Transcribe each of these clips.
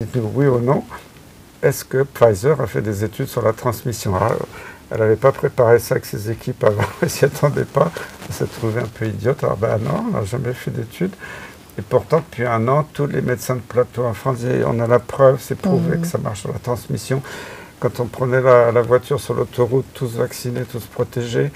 Dites-nous oui ou non, est-ce que Pfizer a fait des études sur la transmission? Alors, elle n'avait pas préparé ça avec ses équipes avant, elle s'y attendait pas, elle s'est trouvée un peu idiote. Alors ben non, on n'a jamais fait d'études. Et pourtant, depuis un an, tous les médecins de plateau en France disaient, on a la preuve, c'est prouvé que ça marche sur la transmission. Quand on prenait la voiture sur l'autoroute, tous vaccinés, tous protégés.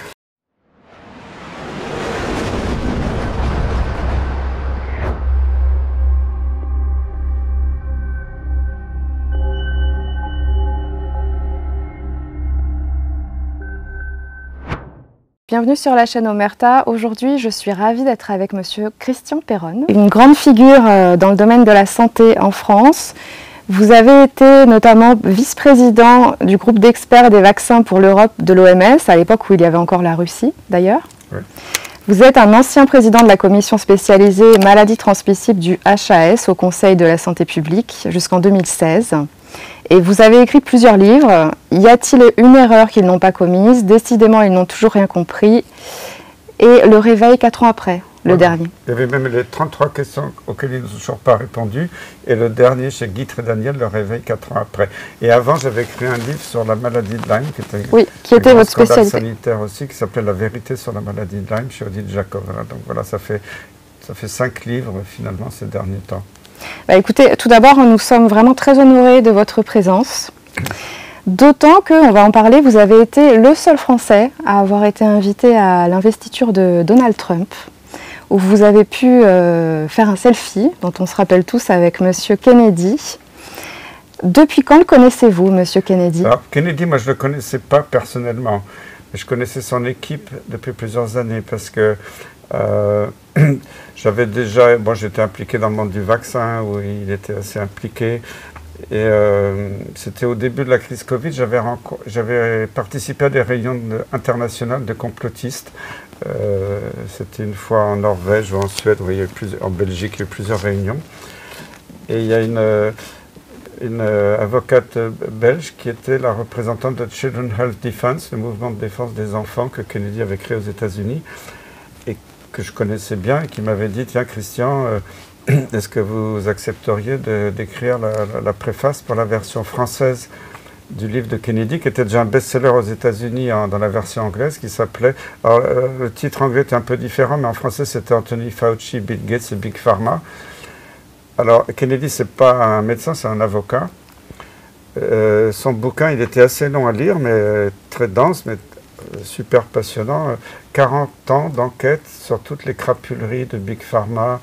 Bienvenue sur la chaîne Omerta. Aujourd'hui, je suis ravie d'être avec monsieur Christian Perron, une grande figure dans le domaine de la santé en France. Vous avez été notamment vice-président du groupe d'experts des vaccins pour l'Europe de l'OMS, à l'époque où il y avait encore la Russie d'ailleurs. Oui. Vous êtes un ancien président de la commission spécialisée maladies transmissibles du HAS au Conseil de la santé publique jusqu'en 2016. Et vous avez écrit plusieurs livres. Y a-t-il une erreur qu'ils n'ont pas commise? Décidément, ils n'ont toujours rien compris. Et Le réveil 4 ans après, le dernier. Il y avait même les 33 questions auxquelles ils n'ont toujours pas répondu. Et le dernier, chez Guy Trédaniel, Le réveil 4 ans après. Et avant, j'avais écrit un livre sur la maladie de Lyme, qui était votre spécialité sanitaire aussi, qui s'appelait La vérité sur la maladie de Lyme, chez Odile Jacob. Donc voilà, ça fait 5 livres, finalement, ces derniers temps. Bah écoutez, tout d'abord, nous sommes vraiment très honorés de votre présence. D'autant que, on va en parler, vous avez été le seul Français à avoir été invité à l'investiture de Donald Trump, où vous avez pu faire un selfie, dont on se rappelle tous, avec monsieur Kennedy. Depuis quand le connaissez-vous, monsieur Kennedy? Alors, Kennedy, moi je ne le connaissais pas personnellement, mais je connaissais son équipe depuis plusieurs années, parce que j'avais déjà, j'étais impliqué dans le monde du vaccin, où il était assez impliqué, et c'était au début de la crise Covid, j'avais participé à des réunions internationales de complotistes. C'était une fois en Norvège ou en Suède, où il y a eu en Belgique, il y a eu plusieurs réunions. Et il y a une avocate belge qui était la représentante de Children's Health Defense, le mouvement de défense des enfants que Kennedy avait créé aux États-Unis, et que je connaissais bien, et qui m'avait dit, tiens Christian, est-ce que vous accepteriez d'écrire la préface pour la version française du livre de Kennedy, qui était déjà un best-seller aux États-Unis dans la version anglaise, qui s'appelait... Alors, le titre anglais était un peu différent, mais en français, c'était Anthony Fauci, Bill Gates et Big Pharma. Alors, Kennedy, c'est pas un médecin, c'est un avocat. Son bouquin, il était assez long à lire, mais très dense, mais super passionnant. 40 ans d'enquête sur toutes les crapuleries de Big Pharma,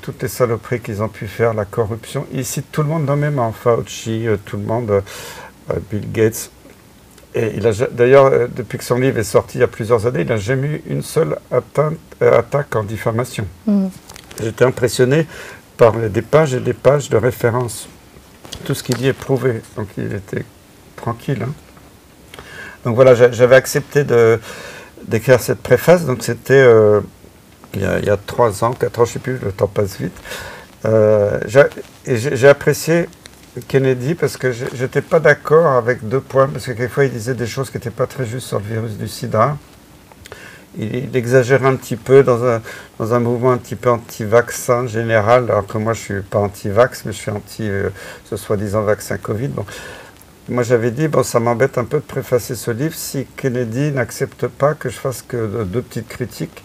toutes les saloperies qu'ils ont pu faire, la corruption. Il cite tout le monde nommément, Fauci, tout le monde, Bill Gates. Et d'ailleurs, depuis que son livre est sorti il y a plusieurs années, il n'a jamais eu une seule attaque en diffamation. J'étais impressionné par des pages et des pages de références. Tout ce qu'il dit est prouvé, donc il était tranquille. Hein. Donc voilà, j'avais accepté d'écrire cette préface, donc c'était il y a 3 ans, 4 ans, je ne sais plus, le temps passe vite. J'ai apprécié Kennedy parce que je n'étais pas d'accord avec 2 points, parce que quelquefois il disait des choses qui n'étaient pas très justes sur le virus du sida. Il exagérait un petit peu dans un mouvement un petit peu anti-vaccin général, alors que moi je ne suis pas anti-vax, mais je suis anti ce soi-disant vaccin Covid. Bon. Moi j'avais dit, ça m'embête un peu de préfacer ce livre si Kennedy n'accepte pas que je fasse que 2 petites critiques.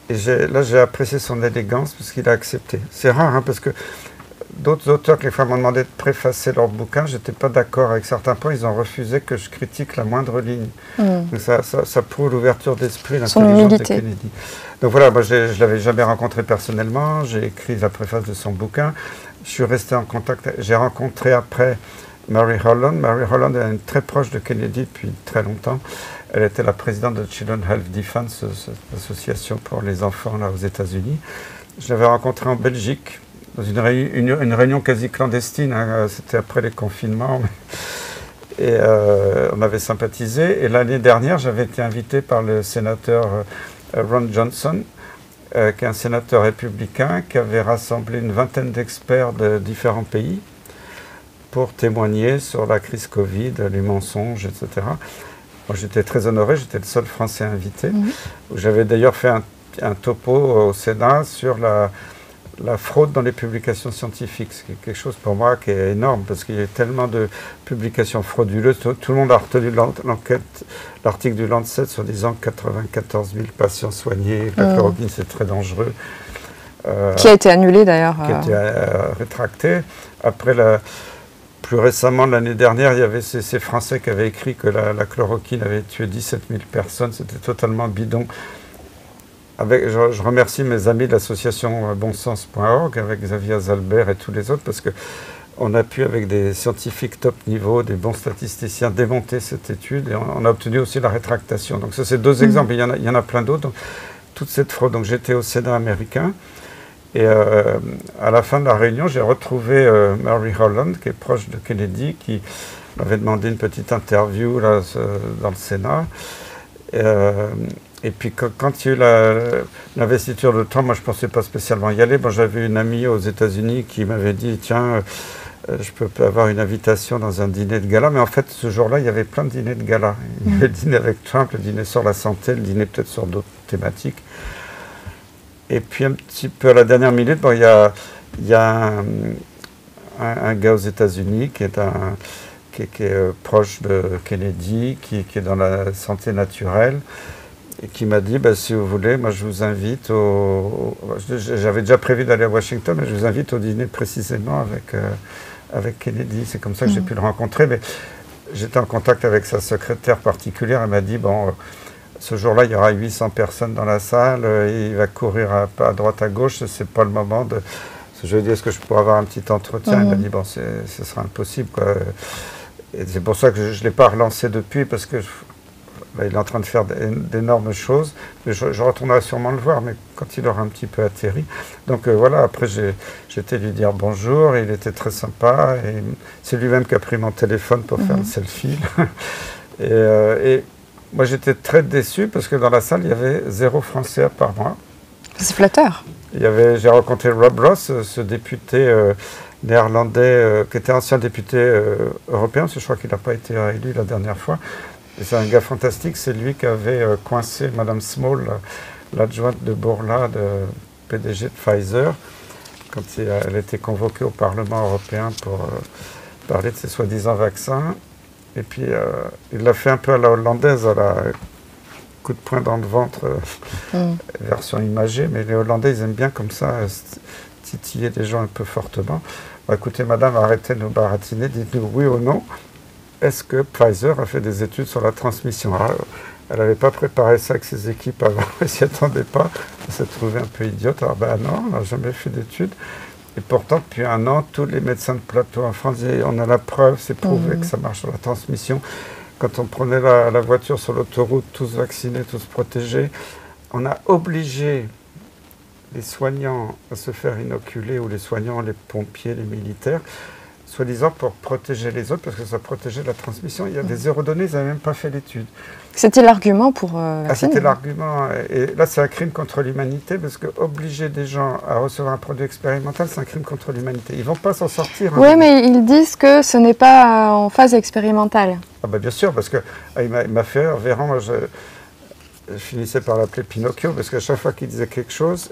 Et là j'ai apprécié son élégance parce qu'il a accepté. C'est rare, hein, parce que d'autres auteurs, quelquefois, m'ont demandé de préfacer leur bouquin, je n'étais pas d'accord avec certains points, ils ont refusé que je critique la moindre ligne. Donc ça prouve l'ouverture d'esprit, l'intelligence de Kennedy. Donc voilà, moi je ne l'avais jamais rencontré personnellement, j'ai écrit la préface de son bouquin, je suis resté en contact, j'ai rencontré après Mary Holland. Mary Holland est très proche de Kennedy depuis très longtemps. Elle était la présidente de Children's Health Defense, cette association pour les enfants là, aux États-Unis. Je l'avais rencontrée en Belgique, dans une réunion quasi clandestine, hein, c'était après les confinements. Et on avait sympathisé. Et l'année dernière, j'avais été invité par le sénateur Ron Johnson, qui est un sénateur républicain, qui avait rassemblé une vingtaine d'experts de différents pays pour témoigner sur la crise Covid, les mensonges, etc. Moi, j'étais très honoré, j'étais le seul Français invité. J'avais d'ailleurs fait un topo au Sénat sur la fraude dans les publications scientifiques. C'est quelque chose pour moi qui est énorme, parce qu'il y a tellement de publications frauduleuses. Tout le monde a retenu l'article du Lancet sur disant 94 000 patients soignés, la chloroquine c'est très dangereux. Qui a été annulé d'ailleurs. Qui a été rétracté. Après, plus récemment, l'année dernière, il y avait ces Français qui avaient écrit que la chloroquine avait tué 17 000 personnes. C'était totalement bidon. Je remercie mes amis de l'association bonsens.org avec Xavier Zalbert et tous les autres, parce qu'on a pu, avec des scientifiques top niveau, des bons statisticiens, démonter cette étude, et on a obtenu aussi la rétractation. Donc ça, c'est deux exemples. Il y en a plein d'autres. Toute cette fraude. Donc j'étais au Sénat américain, et à la fin de la réunion, j'ai retrouvé Mary Holland, qui est proche de Kennedy, qui m'avait demandé une petite interview là, dans le Sénat. Et puis quand il y a eu l'investiture de Trump, moi je ne pensais pas spécialement y aller. Bon, j'avais une amie aux États-Unis qui m'avait dit, tiens, je peux avoir une invitation dans un dîner de gala. Mais en fait, ce jour-là, il y avait plein de dîners de gala. Il y avait le dîner avec Trump, le dîner sur la santé, le dîner peut-être sur d'autres thématiques. Et puis un petit peu à la dernière minute, bon, il y a un gars aux États-Unis qui est proche de Kennedy, qui est dans la santé naturelle, et qui m'a dit, si vous voulez, moi je vous invite j'avais déjà prévu d'aller à Washington, mais je vous invite au dîner précisément avec Kennedy. C'est comme ça que j'ai pu le rencontrer. Mais j'étais en contact avec sa secrétaire particulière. Elle m'a dit, bon, ce jour-là, il y aura 800 personnes dans la salle, il va courir à droite, à gauche, c'est pas le moment de... Je lui ai dit, est-ce que je pourrais avoir un petit entretien? Il m'a dit, bon, ce sera impossible, quoi. Et c'est pour ça que je ne l'ai pas relancé depuis, parce que il est en train de faire d'énormes choses. Mais je retournerai sûrement le voir, mais quand il aura un petit peu atterri. Donc voilà, après j'étais lui dire bonjour, et il était très sympa. Et c'est lui-même qui a pris mon téléphone pour faire le selfie. Et moi j'étais très déçu, parce que dans la salle, il y avait 0 Français à part moi. C'est flatteur. J'ai rencontré Rob Ross, ce député néerlandais, qui était ancien député européen, parce que je crois qu'il n'a pas été élu la dernière fois. C'est un gars fantastique, c'est lui qui avait coincé Madame Small, l'adjointe de Bourla, de PDG de Pfizer, quand elle était convoquée au Parlement européen pour parler de ses soi-disant vaccins. Et puis il l'a fait un peu à la hollandaise, à la coup de poing dans le ventre, version imagée, mais les Hollandais, ils aiment bien comme ça, titiller des gens un peu fortement. Écoutez, madame, arrêtez de nous baratiner, dites-nous oui ou non. Est-ce que Pfizer a fait des études sur la transmission? Elle n'avait pas préparé ça avec ses équipes avant, elle ne s'y attendait pas, elle s'est trouvée un peu idiote. Alors non, on n'a jamais fait d'études. Et pourtant, depuis 1 an, tous les médecins de plateau en France disaient, on a la preuve, c'est prouvé que ça marche sur la transmission. Quand on prenait la voiture sur l'autoroute, tous vaccinés, tous protégés, on a obligé les soignants à se faire inoculer, ou les soignants, les pompiers, les militaires, soi-disant pour protéger les autres, parce que ça protégeait la transmission. Il y a des eurodonnées, ils n'avaient même pas fait l'étude. C'était l'argument pour vacciner. C'était l'argument. Et là, c'est un crime contre l'humanité, parce que obliger des gens à recevoir un produit expérimental, c'est un crime contre l'humanité. Ils ne vont pas s'en sortir. Oui, mais ils disent que ce n'est pas en phase expérimentale. Ah bien sûr, parce qu'il m'a fait rire. Véran, moi, je finissais par l'appeler Pinocchio, parce qu'à chaque fois qu'il disait quelque chose,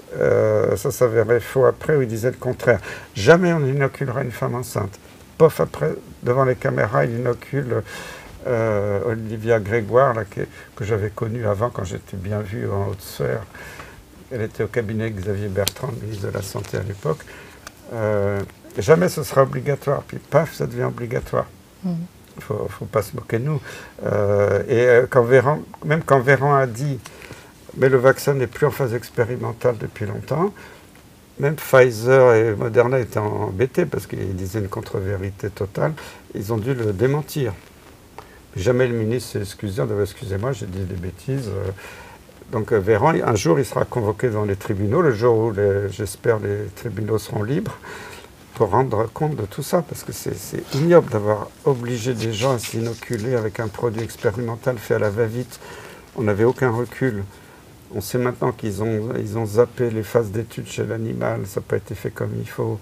ça s'avérait faux après, ou il disait le contraire. Jamais on inoculera une femme enceinte. Pof, après, devant les caméras, il inocule Olivia Grégoire, là, que j'avais connue avant, quand j'étais bien vu en Haute-Sphère. Elle était au cabinet Xavier Bertrand, ministre de la Santé à l'époque. Jamais ce sera obligatoire. Puis paf, ça devient obligatoire. Il ne faut pas se moquer de nous. Même quand Véran a dit « mais le vaccin n'est plus en phase expérimentale depuis longtemps », même Pfizer et Moderna étaient embêtés parce qu'ils disaient une contre-vérité totale. Ils ont dû le démentir. Jamais le ministre s'est excusé. Excusez-moi, j'ai dit des bêtises. Donc Véran, un jour, il sera convoqué devant les tribunaux, le jour où, j'espère, les tribunaux seront libres, pour rendre compte de tout ça. Parce que c'est ignoble d'avoir obligé des gens à s'inoculer avec un produit expérimental fait à la va-vite. On n'avait aucun recul. On sait maintenant qu'ils ont zappé les phases d'études chez l'animal, ça n'a pas été fait comme il faut.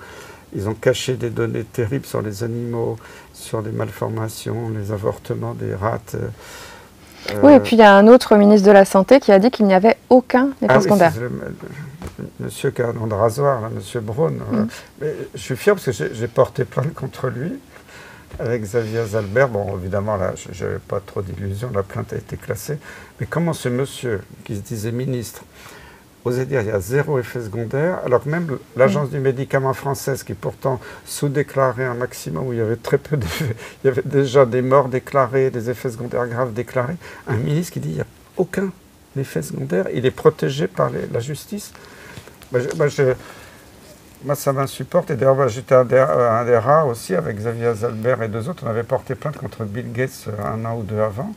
Ils ont caché des données terribles sur les animaux, sur les malformations, les avortements des rats. Oui, et puis il y a un autre ministre de la Santé qui a dit qu'il n'y avait aucun effet secondaire. monsieur qui a un nom de rasoir, là, monsieur Braun. Mais je suis fier parce que j'ai porté plainte contre lui avec Xavier Zalbert. Bon, évidemment, là, je n'avais pas trop d'illusions, la plainte a été classée. Mais comment ce monsieur, qui se disait ministre, osait dire qu'il y a 0 effet secondaire, alors que même l'Agence du médicament française, qui pourtant sous-déclarait un maximum où il y avait très peu d'effets, il y avait déjà des morts déclarés, des effets secondaires graves déclarés, un ministre qui dit qu'il n'y a aucun effet secondaire, il est protégé par la justice. Moi, ça m'insupporte. Et d'ailleurs, j'étais un des rares aussi, avec Xavier Zalbert et 2 autres, on avait porté plainte contre Bill Gates 1 an ou 2 avant.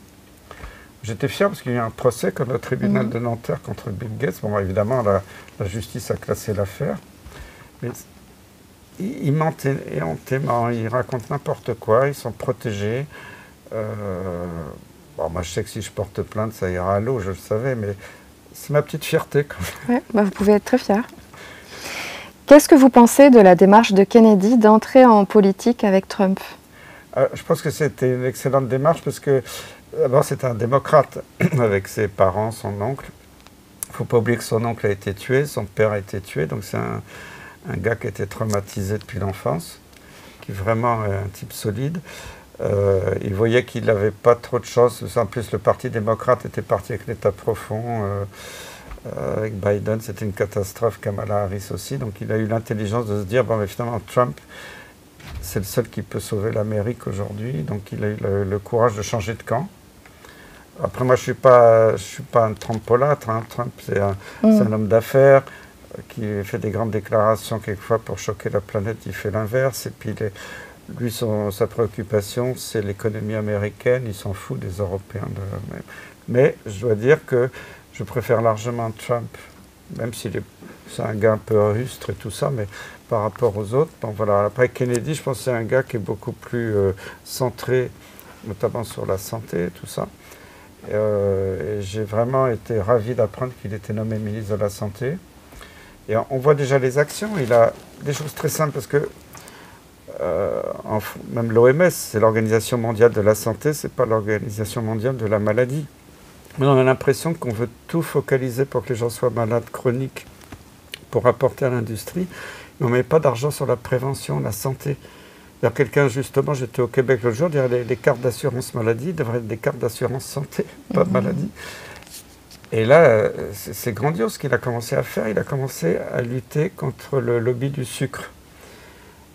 J'étais fier parce qu'il y a eu un procès comme le tribunal de Nanterre contre Bill Gates. Bon, évidemment, la justice a classé l'affaire. Mais ils mentent et hontément, ils racontent n'importe quoi, ils sont protégés. Bon, moi, je sais que si je porte plainte, ça ira à l'eau, je le savais, mais c'est ma petite fierté quand même. Ouais, bah vous pouvez être très fier. Qu'est-ce que vous pensez de la démarche de Kennedy d'entrer en politique avec Trump? Je pense que c'était une excellente démarche parce que d'abord, c'est un démocrate avec ses parents, son oncle. Il ne faut pas oublier que son oncle a été tué, son père a été tué, donc c'est un gars qui était traumatisé depuis l'enfance, qui est vraiment un type solide. Il voyait qu'il n'avait pas trop de chance. En plus, le Parti démocrate était parti avec l'État profond. Avec Biden, c'était une catastrophe, Kamala Harris aussi. Donc il a eu l'intelligence de se dire, bon, mais finalement, Trump, c'est le seul qui peut sauver l'Amérique aujourd'hui. Donc il a eu le courage de changer de camp. Après, moi, je suis pas un Trumpolâtre. Hein. Trump, c'est un homme d'affaires qui fait des grandes déclarations quelquefois pour choquer la planète. Il fait l'inverse. Et puis, lui, sa préoccupation, c'est l'économie américaine. Il s'en fout des Européens. Mais je dois dire que je préfère largement Trump, même s'il c'est un gars un peu rustre et tout ça, mais par rapport aux autres. Bon, voilà. Après, Kennedy, je pense que c'est un gars qui est beaucoup plus centré, notamment sur la santé et tout ça. Et j'ai vraiment été ravi d'apprendre qu'il était nommé ministre de la Santé. Et on voit déjà les actions. Il a des choses très simples parce que même l'OMS, c'est l'Organisation mondiale de la santé, c'est pas l'Organisation mondiale de la maladie. Mais on a l'impression qu'on veut tout focaliser pour que les gens soient malades chroniques pour apporter à l'industrie. Mais on ne met pas d'argent sur la prévention, la santé. Quelqu'un, justement, j'étais au Québec l'autre jour, dirait les cartes d'assurance maladie devraient être des cartes d'assurance santé, pas de maladie. Et là, c'est grandiose ce qu'il a commencé à faire. Il a commencé à lutter contre le lobby du sucre.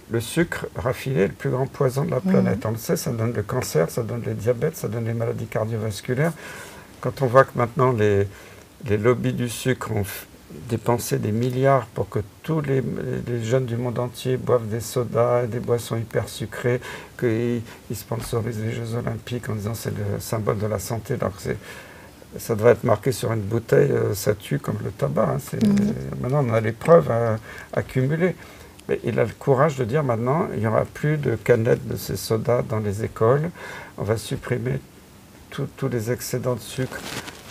Le sucre raffiné est le plus grand poison de la planète. On le sait, ça donne le cancer, ça donne le diabète, ça donne les maladies cardiovasculaires. Quand on voit que maintenant les lobbies du sucre ont dépensé des milliards pour que tous les jeunes du monde entier boivent des sodas et des boissons hyper sucrées, qu'ils sponsorisent les Jeux Olympiques en disant que c'est le symbole de la santé, alors que ça devrait être marqué sur une bouteille, ça tue comme le tabac. Hein, maintenant, on a les preuves à accumuler. Mais il a le courage de dire maintenant, il n'y aura plus de canettes de ces sodas dans les écoles, on va supprimer tous les excédents de sucre.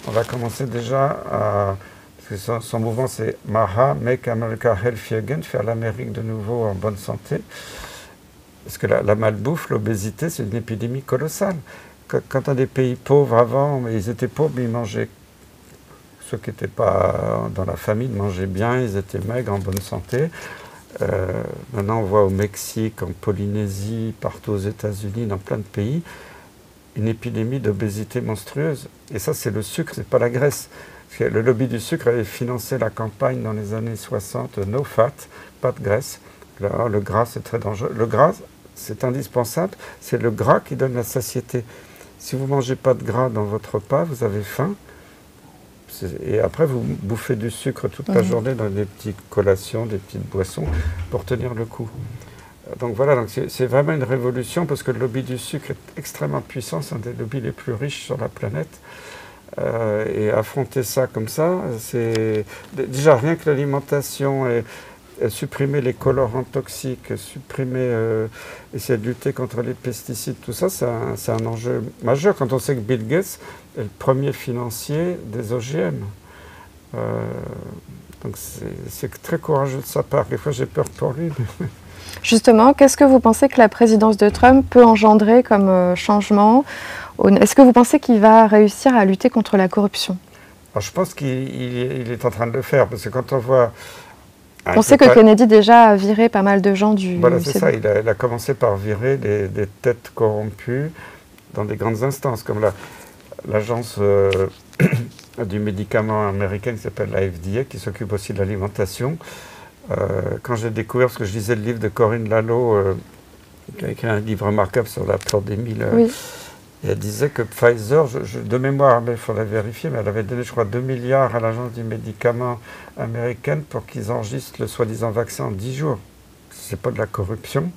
On va commencer déjà à... Parce que son mouvement, c'est MAHA, Make America Healthy Again, faire l'Amérique de nouveau en bonne santé. Parce que la malbouffe, l'obésité, c'est une épidémie colossale. Quand on a des pays pauvres avant, ils étaient pauvres, mais ils mangeaient... Ceux qui n'étaient pas dans la famille mangeaient bien, ils étaient maigres, en bonne santé. Maintenant, on voit au Mexique, en Polynésie, partout aux États-Unis, dans plein de pays, une épidémie d'obésité monstrueuse. Et ça, c'est le sucre, c'est pas la graisse. Parce que le lobby du sucre avait financé la campagne dans les années 60, no fat, pas de graisse. Là, le gras, c'est très dangereux. Le gras, c'est indispensable. C'est le gras qui donne la satiété. Si vous ne mangez pas de gras dans votre repas, vous avez faim. Et après, vous bouffez du sucre toute la journée dans des petites collations, des petites boissons, pour tenir le coup. Donc voilà, c'est vraiment une révolution parce que le lobby du sucre est extrêmement puissant, c'est un des lobbies les plus riches sur la planète. Et affronter ça comme ça, c'est déjà rien que l'alimentation et supprimer les colorants toxiques, essayer de lutter contre les pesticides, tout ça, c'est un enjeu majeur quand on sait que Bill Gates est le premier financier des OGM. Donc c'est très courageux de sa part. Des fois, j'ai peur pour lui. Justement, qu'est-ce que vous pensez que la présidence de Trump peut engendrer comme changement? Est-ce que vous pensez qu'il va réussir à lutter contre la corruption? Alors, je pense qu'il est en train de le faire, parce que quand on voit... On sait que Kennedy déjà a viré pas mal de gens du... Voilà, c'est ça. Il a commencé par virer des têtes corrompues dans des grandes instances, comme l'agence du médicament américain qui s'appelle la FDA, qui s'occupe aussi de l'alimentation. Quand j'ai découvert, parce que je lisais le livre de Corinne Lalo, qui a écrit un livre remarquable sur la pandémie, oui. Et elle disait que Pfizer, de mémoire, mais il faudrait vérifier, mais elle avait donné, je crois, 2 milliards à l'agence du médicament américaine pour qu'ils enregistrent le soi-disant vaccin en 10 jours. C'est pas de la corruption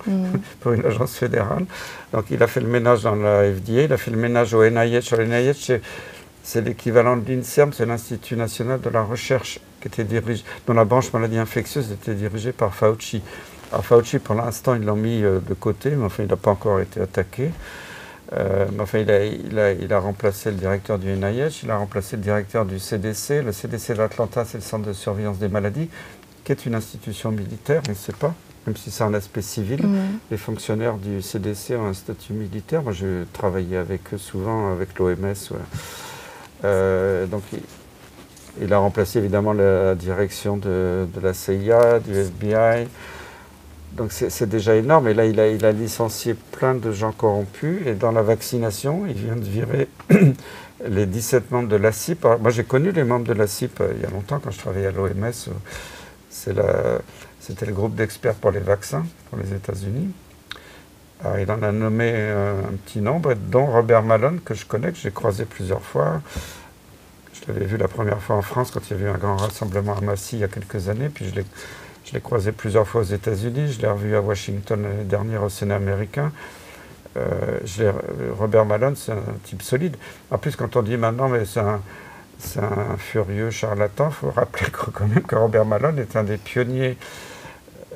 pour une agence fédérale. Donc il a fait le ménage dans la FDA, il a fait le ménage au NIH. Le NIH, c'est l'équivalent de l'INSERM, c'est l'Institut national de la recherche, qui était dont la branche maladie infectieuse était dirigée par Fauci. Alors Fauci, pour l'instant, ils l'ont mis de côté, mais enfin, il n'a pas encore été attaqué. Mais enfin, il a remplacé le directeur du NIH, il a remplacé le directeur du CDC. Le CDC d'Atlanta, c'est le Centre de surveillance des maladies, qui est une institution militaire, on ne sait pas, même si c'est un aspect civil. Les fonctionnaires du CDC ont un statut militaire. Moi, je travaillais avec eux souvent, avec l'OMS. Donc, il a remplacé évidemment la direction de la CIA, du FBI. Donc c'est déjà énorme, et là il a licencié plein de gens corrompus, et dans la vaccination, il vient de virer les 17 membres de la CIP. Alors, moi j'ai connu les membres de la CIP il y a longtemps, quand je travaillais à l'OMS, c'était le groupe d'experts pour les vaccins, pour les États-Unis. Alors il en a nommé un petit nombre, dont Robert Malone, que je connais, que j'ai croisé plusieurs fois. Je l'avais vu la première fois en France, quand il y avait eu un grand rassemblement à Massy il y a quelques années, puis je l'ai croisé plusieurs fois aux États-Unis, je l'ai revu à Washington l'année dernière au Sénat américain. Robert Malone, c'est un type solide. En plus, quand on dit maintenant, mais c'est un furieux charlatan, il faut rappeler quand même que Robert Malone est un des pionniers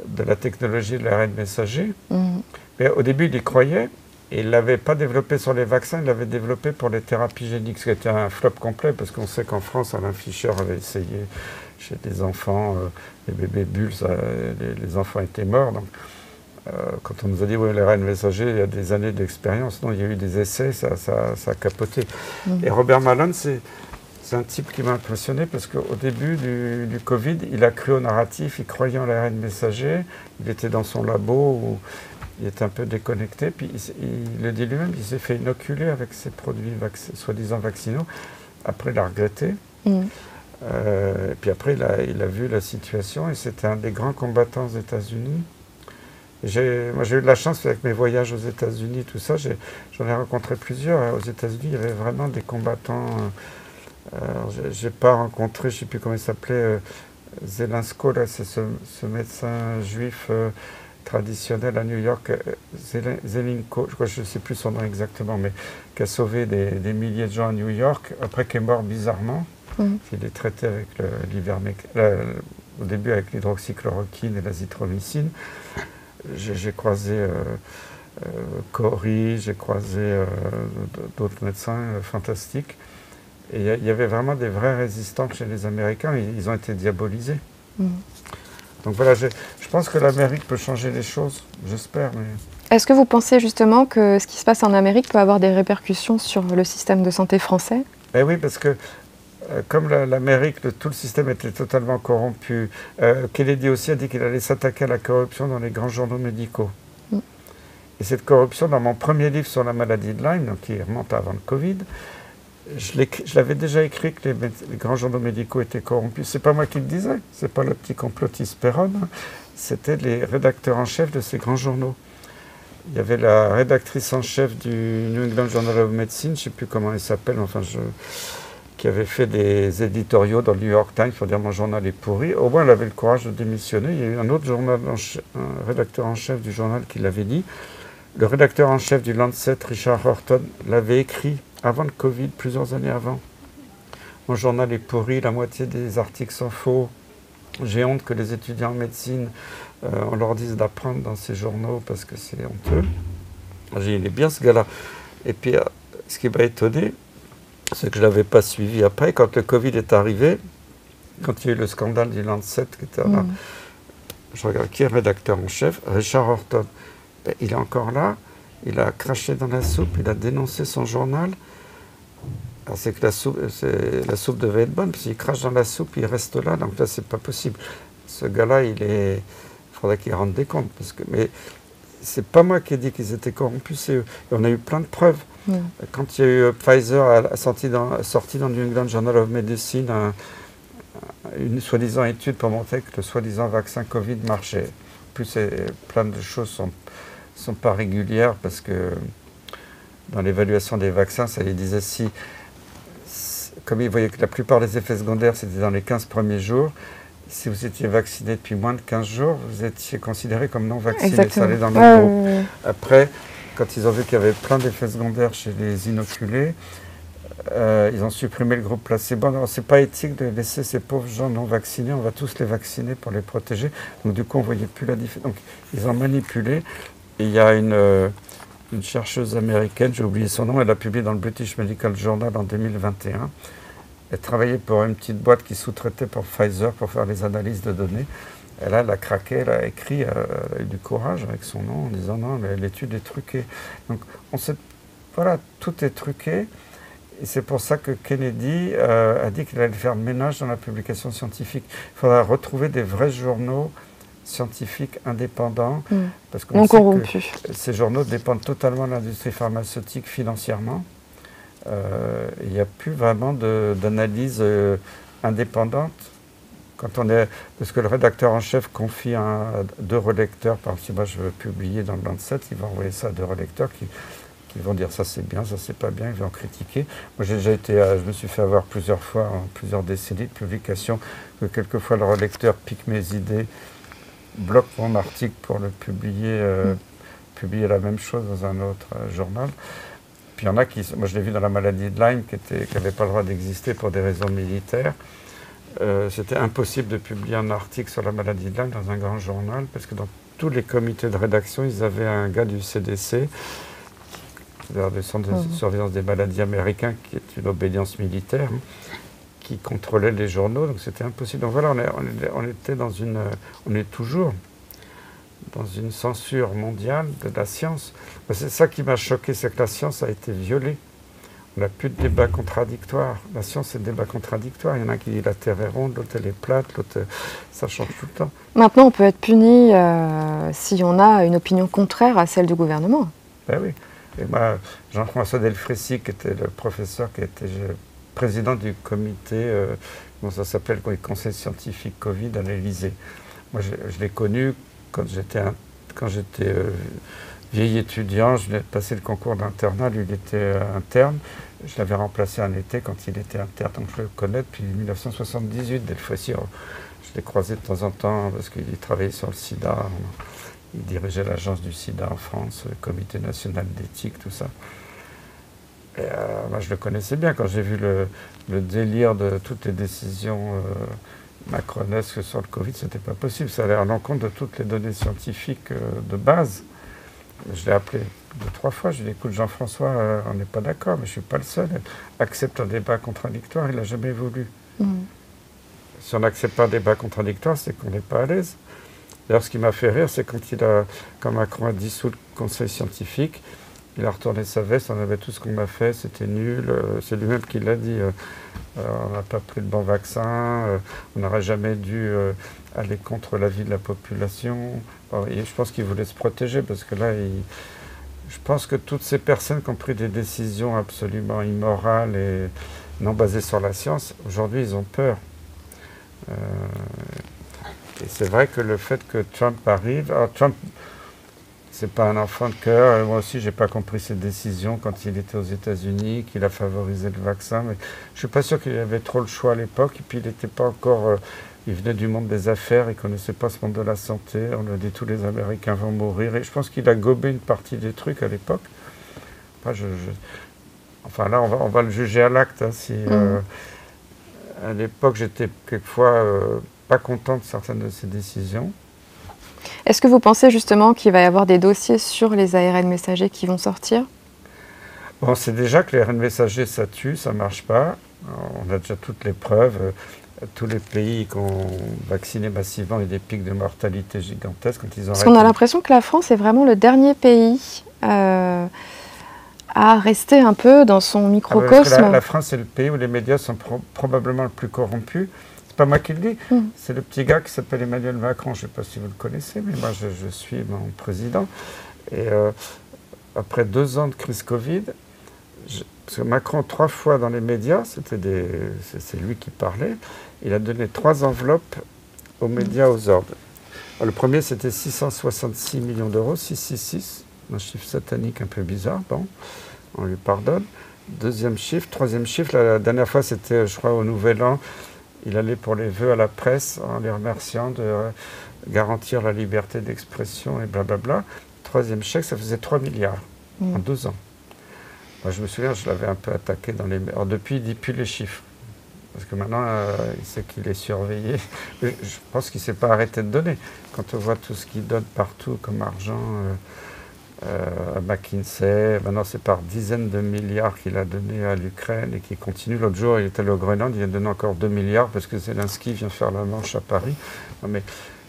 de la technologie de l'ARN messager. Mais au début, il y croyait, et il ne l'avait pas développé sur les vaccins, il l'avait développé pour les thérapies géniques, ce qui était un flop complet, parce qu'on sait qu'en France, Alain Fischer avait essayé chez des enfants, les bébés bulles, les enfants étaient morts. Donc, quand on nous a dit oui, l'ARN messager, il y a des années d'expérience, non, il y a eu des essais, ça a capoté. Et Robert Malone, c'est un type qui m'a impressionné, parce qu'au début du Covid, il a cru au narratif, il croyait en l'ARN messager, il était dans son labo où il était un peu déconnecté, puis il le dit lui-même, il s'est fait inoculer avec ces produits soi-disant vaccinaux. Après, il a regretté. Et puis après, il a vu la situation, et c'était un des grands combattants aux États-Unis. Moi, j'ai eu de la chance avec mes voyages aux États-Unis, tout ça. J'en ai rencontré plusieurs. Aux États-Unis, il y avait vraiment des combattants. J'ai pas rencontré, je ne sais plus comment il s'appelait, Zelensko, là, c'est ce médecin juif traditionnel à New York, Zelenko, je ne sais plus son nom exactement, mais qui a sauvé des milliers de gens à New York, après qui est mort bizarrement. Il est traité avec au début avec l'hydroxychloroquine et l'azithromycine. J'ai croisé Corey, j'ai croisé d'autres médecins fantastiques. Et il y avait vraiment des vrais résistants chez les Américains, et ils ont été diabolisés. Donc voilà, je pense que l'Amérique peut changer les choses, j'espère. Mais... Est-ce que vous pensez justement que ce qui se passe en Amérique peut avoir des répercussions sur le système de santé français? Eh oui, parce que comme l'Amérique, tout le système était totalement corrompu, Kennedy aussi a dit qu'il allait s'attaquer à la corruption dans les grands journaux médicaux. Et cette corruption, dans mon premier livre sur la maladie de Lyme, donc qui remonte avant le Covid, je l'avais déjà écrit que les grands journaux médicaux étaient corrompus. C'est pas moi qui le disais, c'est pas le petit complotiste Perron, c'était les rédacteurs en chef de ces grands journaux. Il y avait la rédactrice en chef du New England Journal of Medicine, je ne sais plus comment elle s'appelle, qui avait fait des éditoriaux dans le New York Times pour dire mon journal est pourri. Au moins, elle avait le courage de démissionner. Il y a eu un autre un rédacteur en chef du journal qui l'avait dit. Le rédacteur en chef du Lancet, Richard Horton, l'avait écrit avant le Covid, plusieurs années avant. Mon journal est pourri, la moitié des articles sont faux. J'ai honte que les étudiants en médecine, on leur dise d'apprendre dans ces journaux parce que c'est honteux. J'ai dit, il est bien ce gars-là. Et puis, ce qui m'a étonné, c'est que je ne l'avais pas suivi après. Quand le Covid est arrivé, quand il y a eu le scandale du Lancet, qui était là, je regarde qui est le rédacteur en chef, Richard Horton. Ben, il est encore là, il a craché dans la soupe, il a dénoncé son journal. C'est que la soupe devait être bonne, parce qu'il crache dans la soupe, il reste là, donc là, c'est pas possible. Ce gars-là, il faudrait qu'il rende des comptes, mais c'est pas moi qui ai dit qu'ils étaient corrompus, c'est eux. Et on a eu plein de preuves. Quand il y a eu Pfizer sorti dans New England Journal of Medicine une soi-disant étude pour montrer que le soi-disant vaccin Covid marchait. En plus, plein de choses sont pas régulières, parce que dans l'évaluation des vaccins, ça les disait comme ils voyaient que la plupart des effets secondaires, c'était dans les 15 premiers jours, si vous étiez vacciné depuis moins de 15 jours, vous étiez considéré comme non vacciné. Exactement. Ça allait dans le groupe. Après, quand ils ont vu qu'il y avait plein d'effets secondaires chez les inoculés, ils ont supprimé le groupe placebo. Non, c'est pas éthique de laisser ces pauvres gens non vaccinés, on va tous les vacciner pour les protéger. Donc du coup, on ne voyait plus la différence. Donc ils ont manipulé. Et il y a une chercheuse américaine, j'ai oublié son nom, elle a publié dans le British Medical Journal en 2021. Elle travaillait pour une petite boîte qui sous-traitait pour Pfizer pour faire les analyses de données. Elle a craqué, elle a écrit, elle a eu du courage avec son nom en disant non, l'étude est truquée. Donc on sait, voilà, tout est truqué. Et c'est pour ça que Kennedy a dit qu'il allait faire le ménage dans la publication scientifique. Il faudra retrouver des vrais journaux scientifiques indépendants, parce qu'on sait que ces journaux dépendent totalement de l'industrie pharmaceutique financièrement. Il n'y a plus vraiment d'analyse indépendante. Parce que le rédacteur en chef confie à 2 relecteurs, par exemple, si moi je veux publier dans le Lancet, il va envoyer ça à 2 relecteurs qui vont dire ça c'est bien, ça c'est pas bien, ils vont critiquer. Moi j'ai déjà été, je me suis fait avoir plusieurs fois, en plusieurs décennies de publication, que quelquefois le relecteur pique mes idées, bloque mon article pour le publier la même chose dans un autre journal. Puis il y en a moi je l'ai vu dans la maladie de Lyme, qui n'avait pas le droit d'exister pour des raisons militaires. C'était impossible de publier un article sur la maladie de Lyme dans un grand journal, parce que dans tous les comités de rédaction, ils avaient un gars du CDC, le Centre de surveillance des maladies américains, qui est une obédience militaire, qui contrôlait les journaux, donc c'était impossible. Donc voilà, on est toujours dans une censure mondiale de la science. C'est ça qui m'a choqué, c'est que la science a été violée. On n'a plus de débat contradictoire. La science, c'est le débat contradictoire. Il y en a qui disent la Terre est ronde, l'autre elle est plate, l'autre ça change tout le temps. Maintenant, on peut être puni si on a une opinion contraire à celle du gouvernement. Ben oui. Et moi, Jean-François Delfrécy, qui était le professeur, qui était président du comité, comment ça s'appelle, le conseil scientifique Covid à l'Élysée. Moi, je l'ai connu quand j'étais vieil étudiant, je venais de passer le concours d'internat, lui il était interne. Je l'avais remplacé un été quand il était interne, donc je le connais depuis 1978. Delfrécy, je l'ai croisé de temps en temps parce qu'il travaillait sur le sida. Il dirigeait l'agence du sida en France, le comité national d'éthique, tout ça. Et moi, je le connaissais bien. Quand j'ai vu le délire de toutes les décisions macronesques sur le Covid, c'était pas possible. Ça allait à l'encontre de toutes les données scientifiques de base. Je l'ai appelé 2-3 fois. Je lui ai dit, écoute, Jean-François, on n'est pas d'accord, mais je ne suis pas le seul. Accepte un débat contradictoire, il n'a jamais voulu. Si on n'accepte pas un débat contradictoire, c'est qu'on n'est pas à l'aise. D'ailleurs, ce qui m'a fait rire, c'est quand Macron a dissous le conseil scientifique, il a retourné sa veste, on avait tout ce qu'on a fait, c'était nul. C'est lui-même qui l'a dit. On n'a pas pris le bon vaccin, on n'aurait jamais dû aller contre l'avis de la population. Et je pense qu'il voulait se protéger, parce que là, je pense que toutes ces personnes qui ont pris des décisions absolument immorales et non basées sur la science, aujourd'hui, ils ont peur. Et c'est vrai que le fait que Trump arrive... Alors Trump, c'est pas un enfant de cœur. Moi aussi, j'ai pas compris ses décisions quand il était aux États-Unis, qu'il a favorisé le vaccin. Mais je suis pas sûr qu'il y avait trop le choix à l'époque. Et puis, il n'était pas encore... il venait du monde des affaires, il connaissait pas ce monde de la santé. On lui a dit tous les Américains vont mourir. Et je pense qu'il a gobé une partie des trucs à l'époque. Enfin, là, on va le juger à l'acte. Hein, à l'époque, j'étais quelquefois... pas content de certaines de ces décisions. Est-ce que vous pensez justement qu'il va y avoir des dossiers sur les ARN messagers qui vont sortir? On sait déjà que les ARN messagers, ça tue, ça ne marche pas. On a déjà toutes les preuves. Tous les pays qui ont vacciné massivement et des pics de mortalité gigantesques. Quand ils ont Parce qu'on a l'impression que la France est vraiment le dernier pays à à rester un peu dans son microcosme. La France est le pays où les médias sont probablement le plus corrompus. C'est pas moi qui le dis, c'est le petit gars qui s'appelle Emmanuel Macron. Je ne sais pas si vous le connaissez, mais moi je suis mon président. Et après 2 ans de crise Covid, parce que Macron 3 fois dans les médias, c'est lui qui parlait, il a donné 3 enveloppes aux médias, aux ordres. Alors, le premier c'était 666 millions d'euros, 666, un chiffre satanique un peu bizarre, bon, on lui pardonne. Deuxième chiffre, troisième chiffre, la dernière fois c'était, je crois, au Nouvel An, il allait pour les vœux à la presse en les remerciant de garantir la liberté d'expression et blablabla. Troisième chèque, ça faisait 3 milliards en 2 ans. Moi, je me souviens, je l'avais un peu attaqué dans les... Alors depuis, il ne dit plus les chiffres. Parce que maintenant, il sait qu'il est surveillé. Je pense qu'il ne s'est pas arrêté de donner. Quand on voit tout ce qu'il donne partout comme argent à McKinsey, maintenant c'est par dizaines de milliards qu'il a donné à l'Ukraine et qui continue. L'autre jour, il est allé au Groenland, il a donné encore 2 milliards parce que Zelensky vient faire la manche à Paris. Non, mais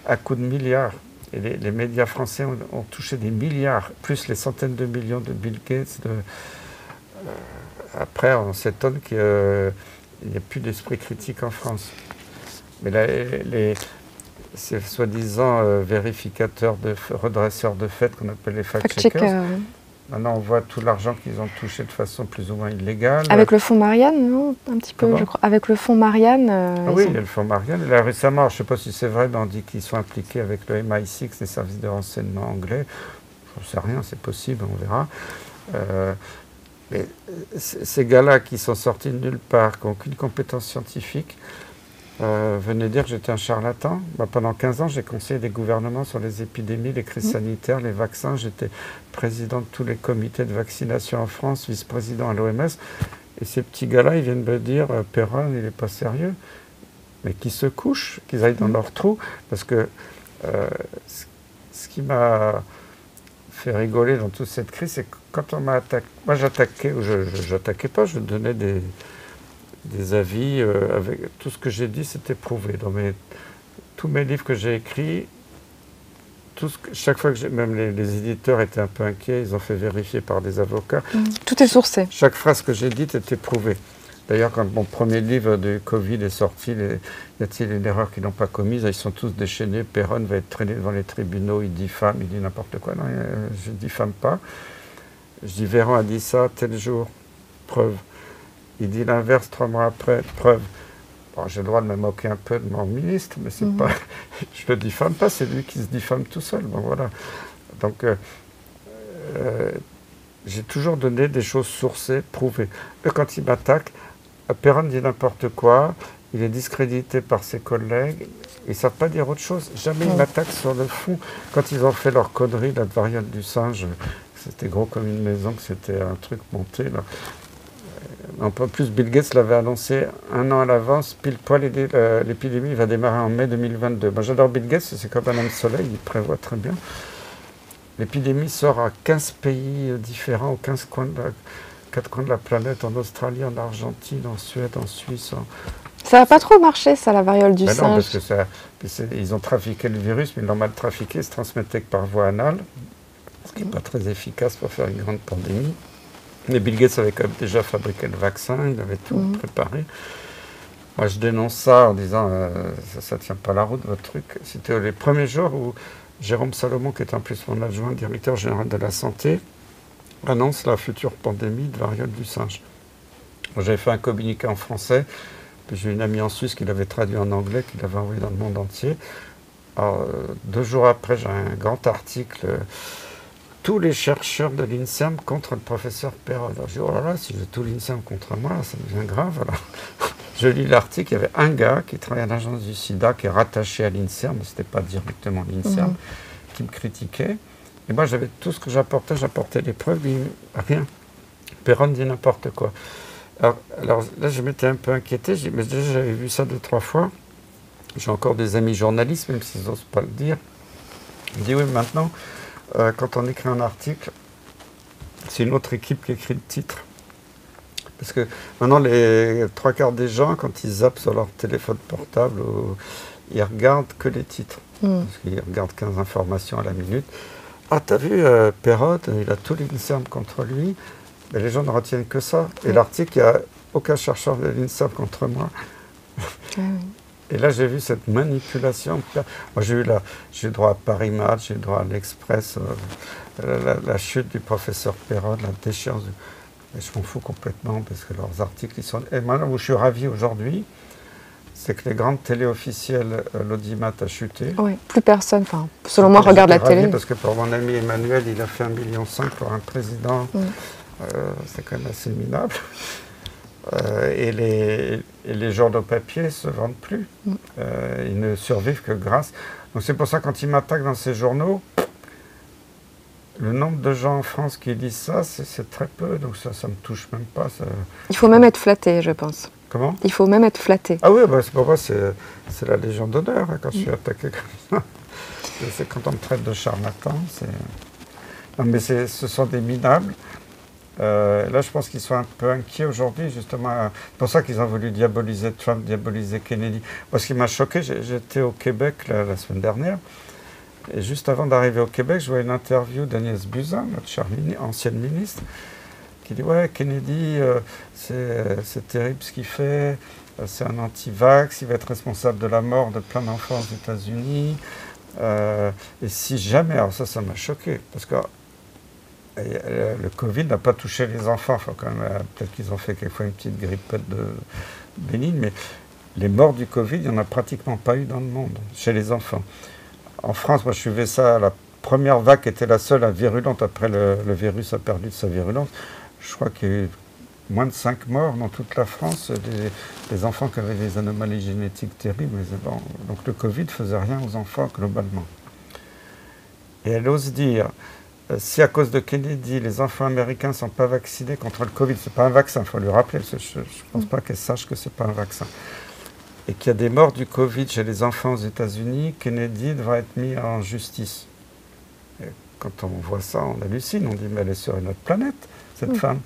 à coup de milliards. Et les médias français ont touché des milliards, plus les centaines de millions de Bill Gates. Après, on s'étonne qu'il n'y ait plus d'esprit critique en France. Mais là, ces soi-disant vérificateurs, redresseurs de faits qu'on appelle les fact-checkers, maintenant on voit tout l'argent qu'ils ont touché de façon plus ou moins illégale. Avec le fonds Marianne, non? Un petit peu, je crois. Avec le fonds Marianne. Oui, il y a le fonds Marianne. Et là, récemment, je ne sais pas si c'est vrai, mais on dit qu'ils sont impliqués avec le MI6, les services de renseignement anglais. Je ne sais rien, c'est possible, on verra. Mais ces gars-là qui sont sortis de nulle part, qui n'ont aucune compétence scientifique, venaient dire que j'étais un charlatan. Pendant 15 ans, j'ai conseillé des gouvernements sur les épidémies, les crises sanitaires, les vaccins. J'étais président de tous les comités de vaccination en France, vice-président à l'OMS. Et ces petits gars-là, ils viennent me dire Perron, il n'est pas sérieux. Mais qu'ils se couchent, qu'ils aillent dans leur trou. Parce que ce qui m'a fait rigoler dans toute cette crise, c'est que quand on m'a attaqué, moi j'attaquais, ou j'attaquais pas, je donnais des avis, avec tout ce que j'ai dit, c'était prouvé. Dans tous mes livres que j'ai écrits, chaque fois que même les éditeurs étaient un peu inquiets, ils ont fait vérifier par des avocats. Tout est sourcé. Chaque phrase que j'ai dite était prouvée. D'ailleurs, quand mon premier livre de Covid est sorti, y a-t-il une erreur qu'ils n'ont pas commise? Ils sont tous déchaînés. Perron va être traîné devant les tribunaux, il diffame, il dit n'importe quoi. Non, je ne diffame pas. Je dis Véran a dit ça tel jour, preuve. Il dit l'inverse 3 mois après, preuve. Bon, j'ai le droit de me moquer un peu de mon ministre, mais c'est pas, je ne le diffame pas, c'est lui qui se diffame tout seul. Bon, voilà. Donc, j'ai toujours donné des choses sourcées, prouvées. Eux, quand ils m'attaquent, Perron dit n'importe quoi, il est discrédité par ses collègues, ils ne savent pas dire autre chose. Jamais ils m'attaquent sur le fond. Quand ils ont fait leur connerie, la variole du singe, c'était gros comme une maison, que c'était un truc monté. Là. En plus, Bill Gates l'avait annoncé 1 an à l'avance, pile poil, l'épidémie va démarrer en mai 2022. Moi, j'adore Bill Gates, c'est comme un homme soleil, il prévoit très bien. L'épidémie sort à 15 pays différents, aux 4 coins de la planète, en Australie, en Argentine, en Suède, en Suisse. Ça n'a pas trop marché, ça, la variole du singe. Non, parce que ils ont trafiqué le virus, mais ils l'ont mal trafiqué, ils se transmettaient que par voie anale, ce qui n'est pas très efficace pour faire une grande pandémie. Mais Bill Gates avait quand même déjà fabriqué le vaccin, il avait tout préparé. Moi, je dénonce ça en disant ça ne tient pas la route, votre truc. C'était les premiers jours où Jérôme Salomon, qui est en plus mon adjoint, directeur général de la santé, annonce la future pandémie de variole du singe. J'avais fait un communiqué en français, puis j'ai une amie en Suisse qui l'avait traduit en anglais, qui l'avait envoyé dans le monde entier. Alors, 2 jours après, j'ai un grand article, tous les chercheurs de l'INSERM contre le professeur Perron. Alors je dis, oh là là, si j'ai tout l'INSERM contre moi, ça devient grave. Alors, je lis l'article, il y avait un gars qui travaille à l'agence du sida, qui est rattaché à l'INSERM, mais ce n'était pas directement l'INSERM, qui me critiquait. Et moi, j'avais tout ce que j'apportais les preuves, mais rien. Perron dit n'importe quoi. Alors là, je m'étais un peu inquiété, mais déjà j'avais vu ça 2-3 fois. J'ai encore des amis journalistes, même s'ils n'osent pas le dire. Je dis oui, maintenant, quand on écrit un article, c'est une autre équipe qui écrit le titre. Parce que maintenant, les 3/4 des gens, quand ils zappent sur leur téléphone portable, ils regardent que les titres. Parce qu'ils regardent 15 informations à la minute. Ah, t'as vu, Perron, il a tout l'INSERM contre lui. Mais les gens ne retiennent que ça. Et l'article, il n'y a aucun chercheur de l'INSEP contre moi. Et là, j'ai vu cette manipulation. Moi, j'ai eu droit à Paris Match, j'ai eu droit à l'Express, la chute du professeur Perron, la déchéance. Et je m'en fous complètement parce que leurs articles, ils sont... Et maintenant, où je suis ravi aujourd'hui, c'est que les grandes télés officielles, l'audimat a chuté. Oui, plus personne, enfin, selon moi, regarde la télé. Parce que pour mon ami Emmanuel, il a fait 1,5 million pour un président. C'est quand même assez minable. Et les journaux papier ne se vendent plus. Ils ne survivent que grâce. Donc c'est pour ça, quand ils m'attaquent dans ces journaux, le nombre de gens en France qui lisent ça, c'est très peu. Donc ça ne me touche même pas. Ça... Il faut même être flatté, je pense. Comment ? Il faut même être flatté. Ah oui, bah, pour moi, c'est la Légion d'honneur hein, quand je suis attaqué comme ça. C'est quand on me traite de charlatan. Non, mais ce sont des minables. Là, je pense qu'ils sont un peu inquiets aujourd'hui, justement. C'est pour ça qu'ils ont voulu diaboliser Trump, diaboliser Kennedy. Moi, ce qui m'a choqué, j'étais au Québec la semaine dernière, et juste avant d'arriver au Québec, je vois une interview d'Agnès Buzyn, notre chère ancienne ministre, qui dit « Ouais, Kennedy, c'est terrible ce qu'il fait, c'est un anti-vax, il va être responsable de la mort de plein d'enfants aux États-Unis. Et si jamais... » Alors ça m'a choqué, parce que le Covid n'a pas touché les enfants. Enfin, quand même, peut-être qu'ils ont fait quelquefois une petite grippette bénigne, mais les morts du Covid, il n'y en a pratiquement pas eu dans le monde, chez les enfants. En France, moi je suivais ça, la première vague était la seule virulente, après le virus a perdu de sa virulence. Je crois qu'il y a eu moins de 5 morts dans toute la France, des enfants qui avaient des anomalies génétiques terribles. Donc le Covid ne faisait rien aux enfants globalement. Et elle ose dire... Si à cause de Kennedy, les enfants américains ne sont pas vaccinés contre le Covid, ce n'est pas un vaccin, il faut lui rappeler, parce que je ne pense pas qu'elle sache que ce n'est pas un vaccin, et qu'il y a des morts du Covid chez les enfants aux États-Unis, Kennedy devra être mis en justice. Et quand on voit ça, on hallucine, on dit mais elle est sur une autre planète, cette femme.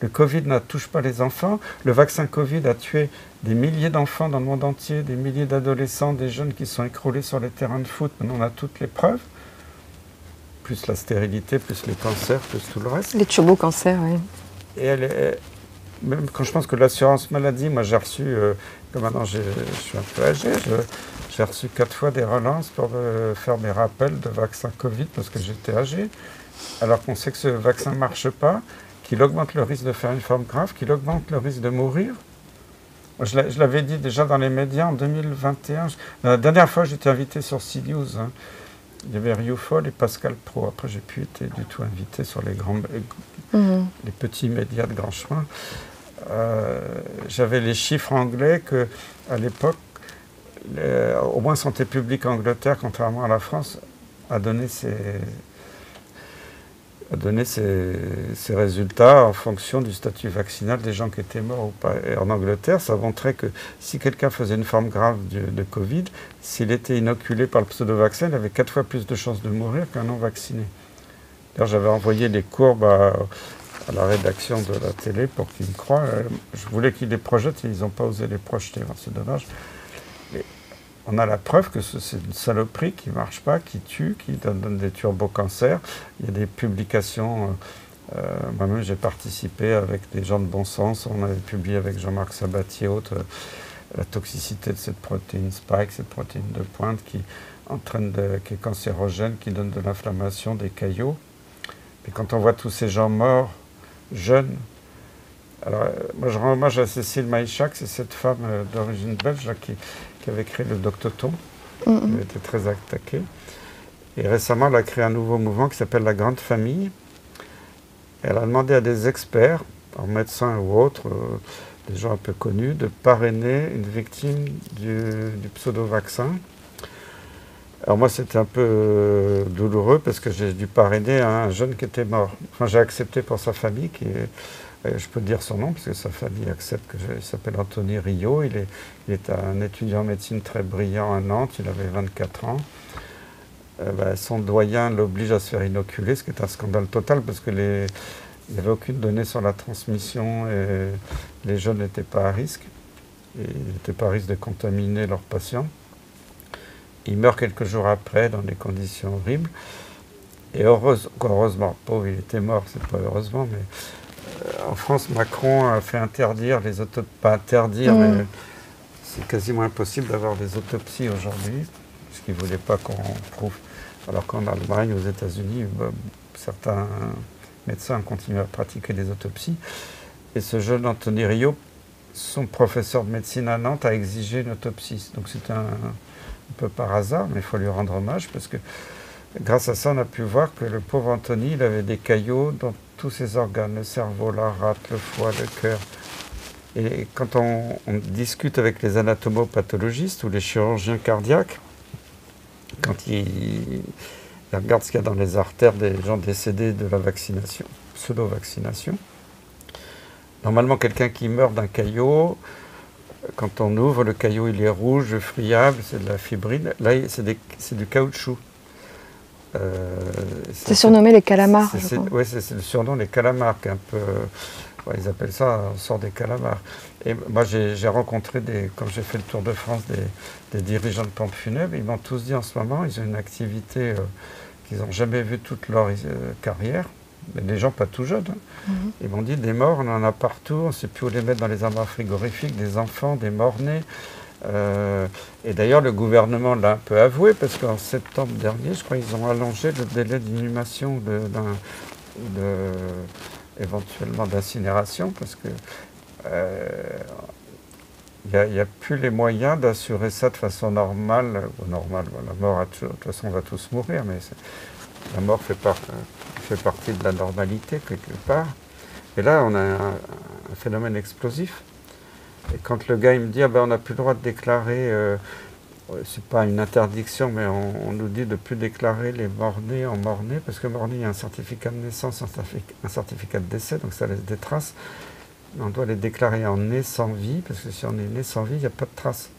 Le Covid ne touche pas les enfants, le vaccin Covid a tué des milliers d'enfants dans le monde entier, des milliers d'adolescents, des jeunes qui sont écroulés sur les terrains de foot, maintenant on a toutes les preuves. Plus la stérilité, plus les cancers, plus tout le reste. Les turbo-cancers, oui. Et même quand je pense que l'assurance maladie, moi j'ai reçu, comme maintenant je suis un peu âgé, j'ai reçu 4 fois des relances pour faire des rappels de vaccins Covid parce que j'étais âgé, alors qu'on sait que ce vaccin ne marche pas, qu'il augmente le risque de faire une forme grave, qu'il augmente le risque de mourir. Moi, je l'avais dit déjà dans les médias en 2021. La dernière fois, j'étais invité sur CNews. Hein. Il y avait Rio Foll et Pascal Pro. Après, j'ai plus été du tout invité sur les petits médias de grand chemin. J'avais les chiffres anglais qu'à l'époque, au moins Santé publique Angleterre, contrairement à la France, a donné ses résultats en fonction du statut vaccinal des gens qui étaient morts ou pas. Et en Angleterre, ça montrait que si quelqu'un faisait une forme grave de Covid, s'il était inoculé par le pseudo-vaccin, il avait 4 fois plus de chances de mourir qu'un non-vacciné. D'ailleurs, j'avais envoyé les courbes à la rédaction de la télé pour qu'ils me croient. Je voulais qu'ils les projettent et ils n'ont pas osé les projeter. C'est dommage. Mais on a la preuve que c'est une saloperie qui ne marche pas, qui tue, qui donne des turbo-cancers. Il y a des publications, moi-même j'ai participé avec des gens de bon sens, on avait publié avec Jean-Marc Sabatier et autres la toxicité de cette protéine spike, cette protéine de pointe qui est cancérogène, qui donne de l'inflammation, des caillots. Et quand on voit tous ces gens morts, jeunes, alors moi je rends hommage à Cécile Maïchak, c'est cette femme d'origine belge là, qui avait créé le Doctoton, qui avait été très attaqué. Et récemment, elle a créé un nouveau mouvement qui s'appelle la Grande Famille. Et elle a demandé à des experts, médecins ou autres, des gens un peu connus, de parrainer une victime du pseudo-vaccin. Alors moi, c'était un peu douloureux parce que j'ai dû parrainer un jeune qui était mort. Enfin, j'ai accepté pour sa famille, je peux dire son nom parce que sa famille accepte il s'appelle Anthony Rio. Il est un étudiant en médecine très brillant à Nantes, il avait 24 ans. Son doyen l'oblige à se faire inoculer, ce qui est un scandale total parce que il n'y avait aucune donnée sur la transmission et les jeunes n'étaient pas à risque. Et ils n'étaient pas à risque de contaminer leurs patients. Il meurt quelques jours après dans des conditions horribles. Et heureusement, pauvre, il était mort, c'est pas heureusement, mais En France, Macron a fait interdire les autopsies, pas interdire, mais c'est quasiment impossible d'avoir des autopsies aujourd'hui, parce qu'il ne voulait pas qu'on prouve. Alors qu'en Allemagne, aux États-Unis, certains médecins continuent à pratiquer des autopsies. Et ce jeune Anthony Rio, son professeur de médecine à Nantes, a exigé une autopsie. Donc c'est un peu par hasard, mais il faut lui rendre hommage, parce que grâce à ça, on a pu voir que le pauvre Anthony, il avait des caillots dans tous ses organes, le cerveau, la rate, le foie, le cœur. Et quand on discute avec les anatomopathologistes ou les chirurgiens cardiaques, quand ils regardent ce qu'il y a dans les artères des gens décédés de la vaccination, pseudo-vaccination, normalement quelqu'un qui meurt d'un caillot, quand on ouvre le caillot, il est rouge, friable, c'est de la fibrine. Là, c'est du caoutchouc. C'est surnommé les calamars. Oui, c'est le surnom les calamars, qui est un peu... Ouais, ils appellent ça, on sort des calamars. Et moi, j'ai rencontré, quand j'ai fait le tour de France, des dirigeants de pompes funèbres. Ils m'ont tous dit en ce moment, ils ont une activité qu'ils n'ont jamais vue toute leur carrière. Mais des gens pas tout jeunes. Hein. Ils m'ont dit, des morts, on en a partout, on ne sait plus où les mettre dans les armoires frigorifiques, des enfants, des morts-nés. Et d'ailleurs, le gouvernement l'a un peu avoué, parce qu'en septembre dernier, je crois qu'ils ont allongé le délai d'inhumation éventuellement d'incinération, parce que il n'y a plus les moyens d'assurer ça de façon normale. La mort, de toute façon, on va tous mourir, mais la mort fait partie de la normalité quelque part. Et là, on a un phénomène explosif. Et quand le gars il me dit, ah ben, on n'a plus le droit de déclarer, c'est pas une interdiction, mais on nous dit de ne plus déclarer les morts-nés en morts-nés, parce que mort-né, il y a un certificat de naissance, un certificat de décès, donc ça laisse des traces. Mais on doit les déclarer en nés sans vie, parce que si on est né sans vie, il n'y a pas de traces.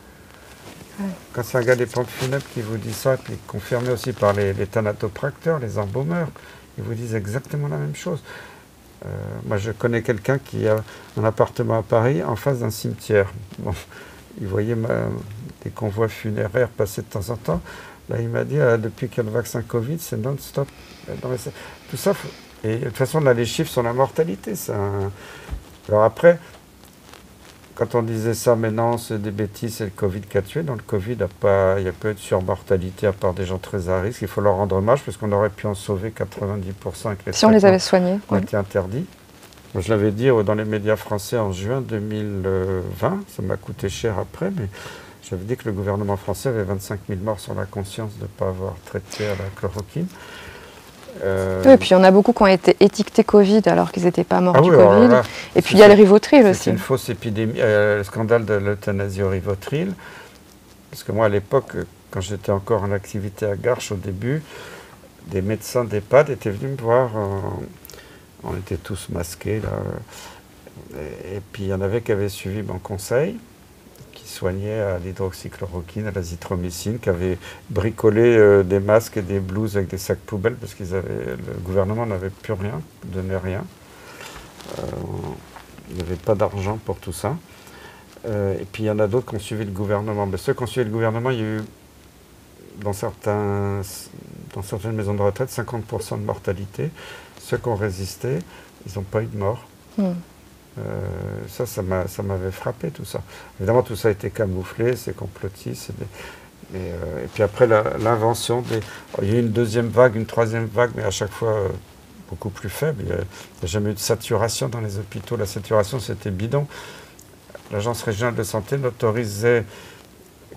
Ouais. Quand c'est un gars des pompes funèbres qui vous dit ça, et puis confirmé aussi par les thanatopracteurs, les embaumeurs, ils vous disent exactement la même chose. Moi, je connais quelqu'un qui a un appartement à Paris en face d'un cimetière. Bon, il voyait des convois funéraires passer de temps en temps. Là, il m'a dit, depuis qu'il y a le vaccin Covid, c'est non-stop. Tout ça, et de toute façon, là, les chiffres sur la mortalité. Alors après, quand on disait ça, mais non, c'est des bêtises, c'est le Covid qui a tué. Dans le Covid, il n'y a pas eu de surmortalité à part des gens très à risque. Il faut leur rendre hommage parce qu'on aurait pu en sauver 90% avec les si on les avait soignés. Qui ont été interdits. Moi, je l'avais dit dans les médias français en juin 2020. Ça m'a coûté cher après, mais j'avais dit que le gouvernement français avait 25 000 morts sur la conscience de ne pas avoir traité à la chloroquine. Oui, et puis il y en a beaucoup qui ont été étiquetés Covid alors qu'ils n'étaient pas morts du Covid. Là, et puis il y a le Rivotril aussi. C'est une fausse épidémie, le scandale de l'euthanasie au Rivotril. Parce que moi, à l'époque, quand j'étais encore en activité à Garches, au début, des médecins d'EHPAD étaient venus me voir. On était tous masqués, là. Et puis il y en avait qui avaient suivi mon conseil, qui soignaient à l'hydroxychloroquine, à l'azithromycine, qui avaient bricolé des masques et des blouses avec des sacs poubelles parce que le gouvernement n'avait plus rien, ne donnait rien. Il n'y avait pas d'argent pour tout ça. Et puis il y en a d'autres qui ont suivi le gouvernement. Mais ceux qui ont suivi le gouvernement, il y a eu dans certaines maisons de retraite 50% de mortalité. Ceux qui ont résisté, ils n'ont pas eu de mort. Ça m'avait frappé, tout ça. Évidemment, tout ça a été camouflé, c'est complotiste. Et puis après, l'invention des... Il y a eu une deuxième vague, une troisième vague, mais à chaque fois beaucoup plus faible. Il n'y a jamais eu de saturation dans les hôpitaux. La saturation, c'était bidon. L'Agence régionale de santé n'autorisait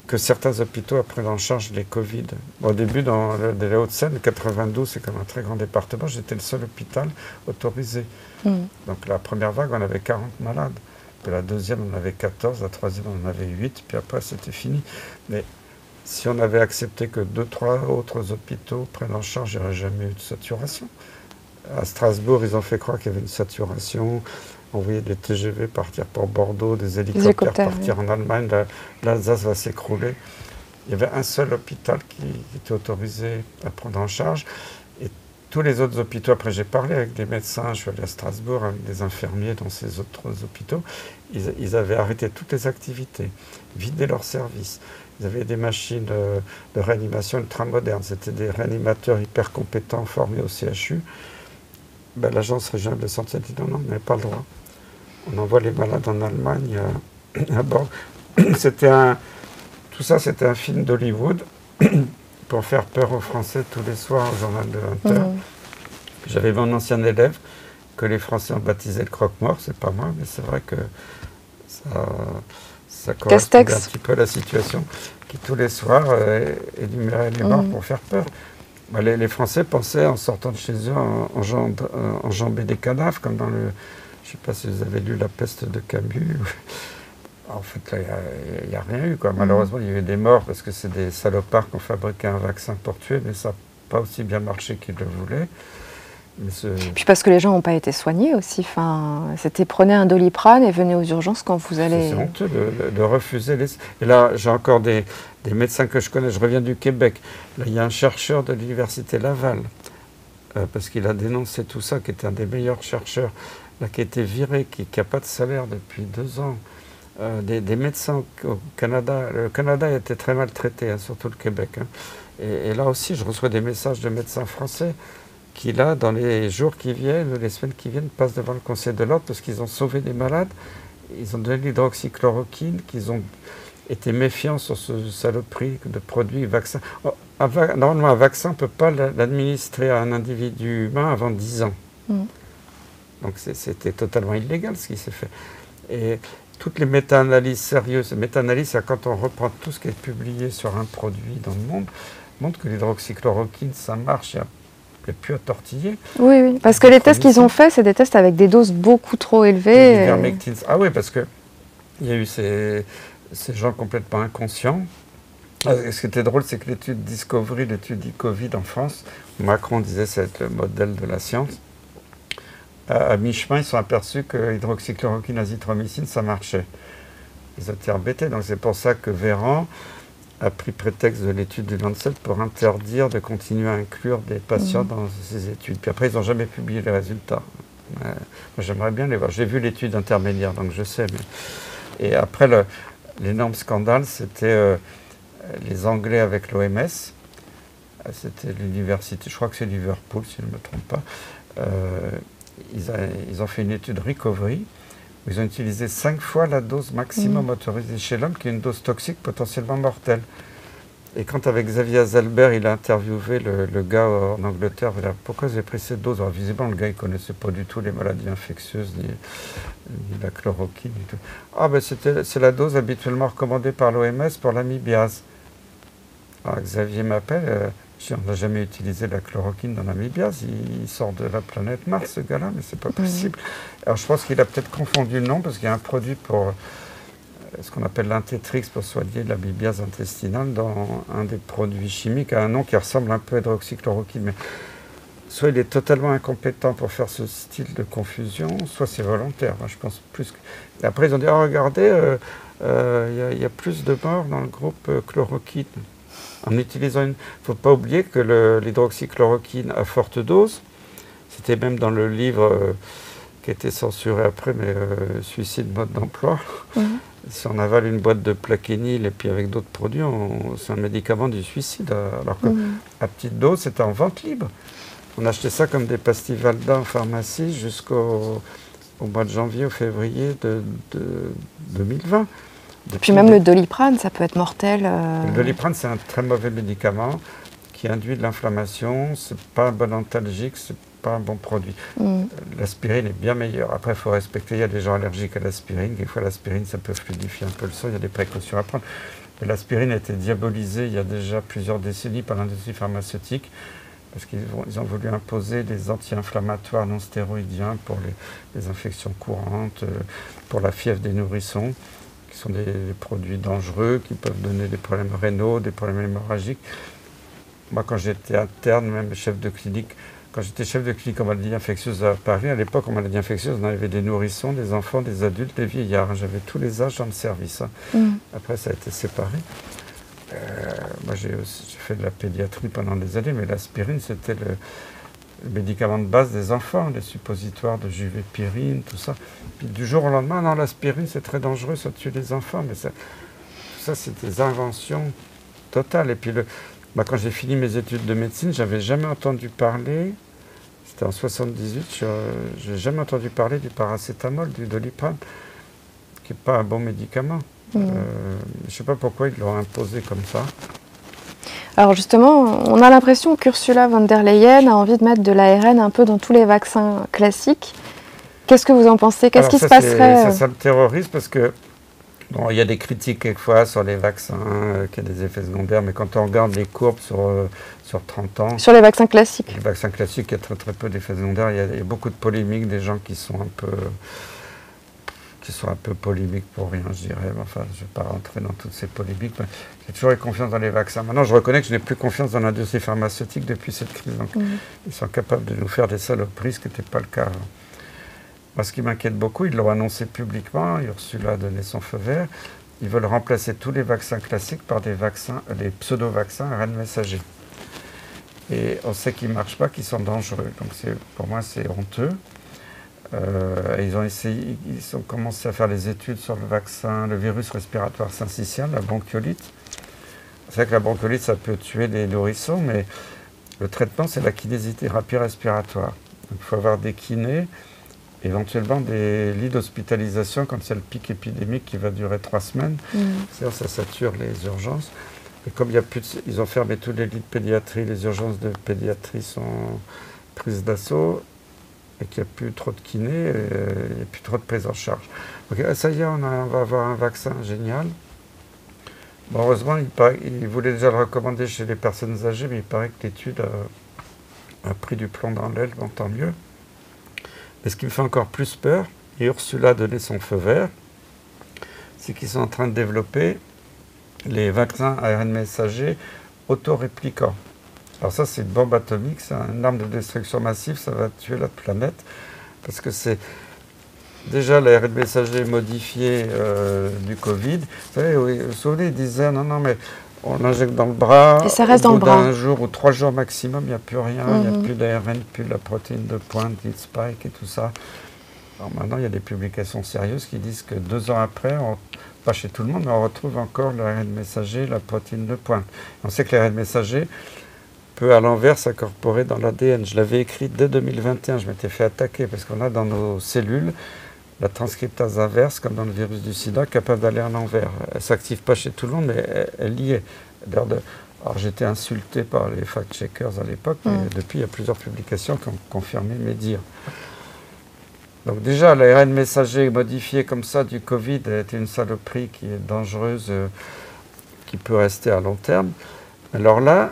que certains hôpitaux prennent en charge les Covid. Au début, dans les Hauts-de-Seine, 92, c'est comme un très grand département, j'étais le seul hôpital autorisé. Donc la première vague, on avait 40 malades. Puis la deuxième, on avait 14. La troisième, on en avait 8. Puis après, c'était fini. Mais si on avait accepté que 2-3 autres hôpitaux prennent en charge, il n'y aurait jamais eu de saturation. À Strasbourg, ils ont fait croire qu'il y avait une saturation. On voyait des TGV partir pour Bordeaux, des hélicoptères partir en Allemagne. L'Alsace va s'écrouler. Il y avait un seul hôpital qui était autorisé à prendre en charge. Et tous les autres hôpitaux, après j'ai parlé avec des médecins, je suis allé à Strasbourg avec des infirmiers dans ces autres hôpitaux, ils avaient arrêté toutes les activités, vidé leurs services. Ils avaient des machines de réanimation ultra modernes. C'était des réanimateurs hyper compétents formés au CHU. ben, l'Agence régionale de santé a dit non, on n'avait pas le droit. On envoie les malades en Allemagne à bord. Tout ça, c'était un film d'Hollywood pour faire peur aux Français tous les soirs au journal de 20 heures. J'avais mon ancien élève que les Français ont baptisé le croque-mort, c'est pas moi, mais c'est vrai que ça correspond un petit peu à la situation, qui tous les soirs énumérait les morts pour faire peur. Les Français pensaient, en sortant de chez eux, enjamber des cadavres, comme dans le... Je ne sais pas si vous avez lu La peste de Camus. En fait, il n'y a rien eu, quoi. Malheureusement, il y a eu des morts, parce que c'est des salopards qui ont fabriqué un vaccin pour tuer, mais ça n'a pas aussi bien marché qu'ils le voulaient. Puis parce que les gens n'ont pas été soignés aussi. Enfin, c'était prenez un Doliprane et venez aux urgences quand vous allez... C'est honteux de refuser les... Et là, j'ai encore des médecins que je connais. Je reviens du Québec. Là, il y a un chercheur de l'université Laval, parce qu'il a dénoncé tout ça, qui était un des meilleurs chercheurs, là, qui a été viré, qui n'a pas de salaire depuis 2 ans. Des médecins au Canada. Le Canada a été très maltraité, hein, surtout le Québec. Hein. Et là aussi, je reçois des messages de médecins français qui, là, dans les jours qui viennent, ou les semaines qui viennent, passent devant le Conseil de l'Ordre parce qu'ils ont sauvé des malades, ils ont donné l'hydroxychloroquine, qu'ils ont été méfiants sur ce saloperie de produits vaccins. Normalement, un vaccin ne peut pas l'administrer à un individu humain avant 10 ans. Donc c'était totalement illégal ce qui s'est fait. Et toutes les méta-analyses sérieuses, méta-analyses, c'est quand on reprend tout ce qui est publié sur un produit dans le monde, montre que l'hydroxychloroquine, ça marche. Il n'y a plus à tortiller. Oui, parce que les tests qu'ils ont faits, c'est des tests avec des doses beaucoup trop élevées. Ah oui, parce qu'il y a eu ces gens complètement inconscients. Ce qui était drôle, c'est que l'étude Discovery, l'étude e-Covid en France, Macron disait c'est le modèle de la science. À mi-chemin, ils sont aperçus que l'hydroxychloroquine, azithromycine, ça marchait. Ils ont été embêtés. Donc c'est pour ça que Véran a pris prétexte de l'étude du Lancet pour interdire de continuer à inclure des patients dans ces études. Puis après, ils n'ont jamais publié les résultats. Moi, j'aimerais bien les voir. J'ai vu l'étude intermédiaire, donc je sais. Et après, l'énorme scandale, c'était les Anglais avec l'OMS. C'était l'université, je crois que c'est Liverpool, si je ne me trompe pas. Ils ont fait une étude Recovery, où ils ont utilisé 5 fois la dose maximum autorisée chez l'homme, qui est une dose toxique potentiellement mortelle. Et quand avec Xavier Azalbert, il a interviewé le gars en Angleterre, il a dit pourquoi vous avez pris cette dose? Alors visiblement, le gars, il ne connaissait pas du tout les maladies infectieuses, ni la chloroquine, et tout. Ah ben c'est la dose habituellement recommandée par l'OMS pour l'amibiase. Alors Xavier m'appelle, on n'a jamais utilisé la chloroquine dans l'amibiase, il sort de la planète Mars, ce gars-là, mais c'est pas possible. Alors je pense qu'il a peut-être confondu le nom, parce qu'il y a un produit pour ce qu'on appelle l'intétrix pour soigner l'amibiase intestinale dans un des produits chimiques, a un nom qui ressemble un peu à l'hydroxychloroquine. Mais soit il est totalement incompétent pour faire ce style de confusion, soit c'est volontaire. Moi, je pense plus que... Et après, ils ont dit, oh, regardez, y a plus de morts dans le groupe chloroquine. En utilisant une... Il ne faut pas oublier que l'hydroxychloroquine à forte dose, c'était même dans le livre qui a été censuré après, mais Suicide mode d'emploi. Si on avale une boîte de plaquenil et puis avec d'autres produits, c'est un médicament du suicide. Alors qu'à petite dose, c'était en vente libre. On achetait ça comme des pastilles Valda en pharmacie jusqu'au mois de janvier ou février de 2020. Puis même le Doliprane, ça peut être mortel. Le Doliprane, c'est un très mauvais médicament qui induit de l'inflammation. C'est pas un bon antalgique, c'est pas un bon produit. L'aspirine est bien meilleure. Après, il faut respecter, il y a des gens allergiques à l'aspirine. Des fois, l'aspirine, ça peut fluidifier un peu le sang. Il y a des précautions à prendre. L'aspirine a été diabolisée il y a déjà plusieurs décennies par l'industrie pharmaceutique parce qu'ils ont voulu imposer des anti-inflammatoires non stéroïdiens pour les infections courantes, pour la fièvre des nourrissons, qui sont des produits dangereux, qui peuvent donner des problèmes rénaux, des problèmes hémorragiques. Moi, quand j'étais interne, même chef de clinique, quand j'étais chef de clinique en maladie infectieuse à Paris, à l'époque, en maladie infectieuse, on avait des nourrissons, des enfants, des adultes, des vieillards. J'avais tous les âges dans le service. Après, ça a été séparé. Moi, j'ai fait de la pédiatrie pendant des années, mais l'aspirine, c'était le médicament de base des enfants, les suppositoires de juvépirine, tout ça. Puis du jour au lendemain, non, l'aspirine, c'est très dangereux, ça tue les enfants. Mais tout ça, c'est des inventions totales. Et puis, quand j'ai fini mes études de médecine, j'avais jamais entendu parler, c'était en 78, je n'ai jamais entendu parler du paracétamol, du Doliprane, qui n'est pas un bon médicament. Je ne sais pas pourquoi ils l'ont imposé comme ça. Alors justement, on a l'impression qu'Ursula von der Leyen a envie de mettre de l'ARN un peu dans tous les vaccins classiques. Qu'est-ce que vous en pensez? Qu'est-ce qui se passerait? Ça me terrorise parce que bon, il y a des critiques quelquefois sur les vaccins, qu'il y a des effets secondaires, mais quand on regarde les courbes sur 30 ans... Sur les vaccins classiques? Les vaccins classiques, il y a très très peu d'effets secondaires. Il y a beaucoup de polémiques, des gens qui sont un peu polémiques pour rien, je dirais. Enfin, je ne vais pas rentrer dans toutes ces polémiques. J'ai toujours eu confiance dans les vaccins. Maintenant, je reconnais que je n'ai plus confiance dans l'industrie pharmaceutique depuis cette crise. Donc, ils sont capables de nous faire des saloperies, ce qui n'était pas le cas avant. Moi, ce qui m'inquiète beaucoup, ils l'ont annoncé publiquement, Ursula a donné son feu vert, ils veulent remplacer tous les vaccins classiques par des vaccins, les pseudo-vaccins ARN messager. Et on sait qu'ils ne marchent pas, qu'ils sont dangereux. Donc pour moi, c'est honteux. Ils ont commencé à faire les études sur le vaccin, le virus respiratoire syncytial, la bronchiolite. C'est vrai que la bronchiolite, ça peut tuer les nourrissons, mais le traitement, c'est la kinésithérapie respiratoire. Donc, il faut avoir des kinés, éventuellement des lits d'hospitalisation quand c'est le pic épidémique qui va durer 3 semaines. C'est-à-dire ça sature les urgences. Et comme il y a plus ils ont fermé tous les lits de pédiatrie, les urgences de pédiatrie sont prises d'assaut, et qu'il n'y a plus trop de kinés, il n'y a plus trop de prise en charge. Donc ça y est, on va avoir un vaccin génial. Bon, heureusement, il voulait déjà le recommander chez les personnes âgées, mais il paraît que l'étude a pris du plomb dans l'aile, bon, tant mieux. Mais ce qui me fait encore plus peur, et Ursula a donné son feu vert, c'est qu'ils sont en train de développer les vaccins ARN messager autoréplicants. Alors ça, c'est une bombe atomique, c'est une arme de destruction massive, ça va tuer la planète, parce que c'est déjà l'ARN messager modifié du Covid. Vous savez, oui, vous vous souvenez, ils disaient, non, mais on l'injecte dans le bras, et ça reste au dans bout le bras. d'un jour ou 3 jours maximum, il n'y a plus rien, il n'y a plus d'ARN, plus de la protéine de pointe, dite spike et tout ça. Alors maintenant, il y a des publications sérieuses qui disent que 2 ans après, pas chez tout le monde, mais on retrouve encore l'ARN messager, la protéine de pointe. On sait que l'ARN messager peut à l'envers s'incorporer dans l'ADN. Je l'avais écrit dès 2021, je m'étais fait attaquer parce qu'on a dans nos cellules la transcriptase inverse, comme dans le virus du sida, capable d'aller à l'envers. Elle ne s'active pas chez tout le monde, mais elle y est. Alors j'étais insulté par les fact-checkers à l'époque, mais depuis il y a plusieurs publications qui ont confirmé mes dires. Donc déjà, l'ARN messager modifié comme ça du Covid est une saloperie qui est dangereuse, qui peut rester à long terme. Alors là,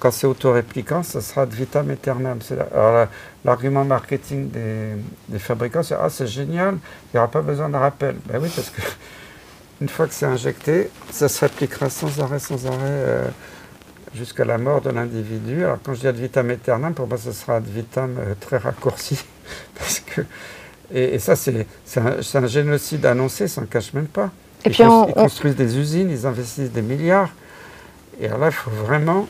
quand c'est autoréplicant, ça sera ad vitam aeternam. Alors l'argument marketing des fabricants, c'est « Ah, c'est génial, il n'y aura pas besoin de rappel ». Ben oui, parce que une fois que c'est injecté, ça se répliquera sans arrêt, jusqu'à la mort de l'individu. Alors quand je dis ad vitam aeternam, pour moi, ce sera ad vitam très raccourci. Parce que, et ça, c'est un génocide annoncé, ça ne cache même pas. Ils construisent des usines, ils investissent des milliards. Et alors là, il faut vraiment...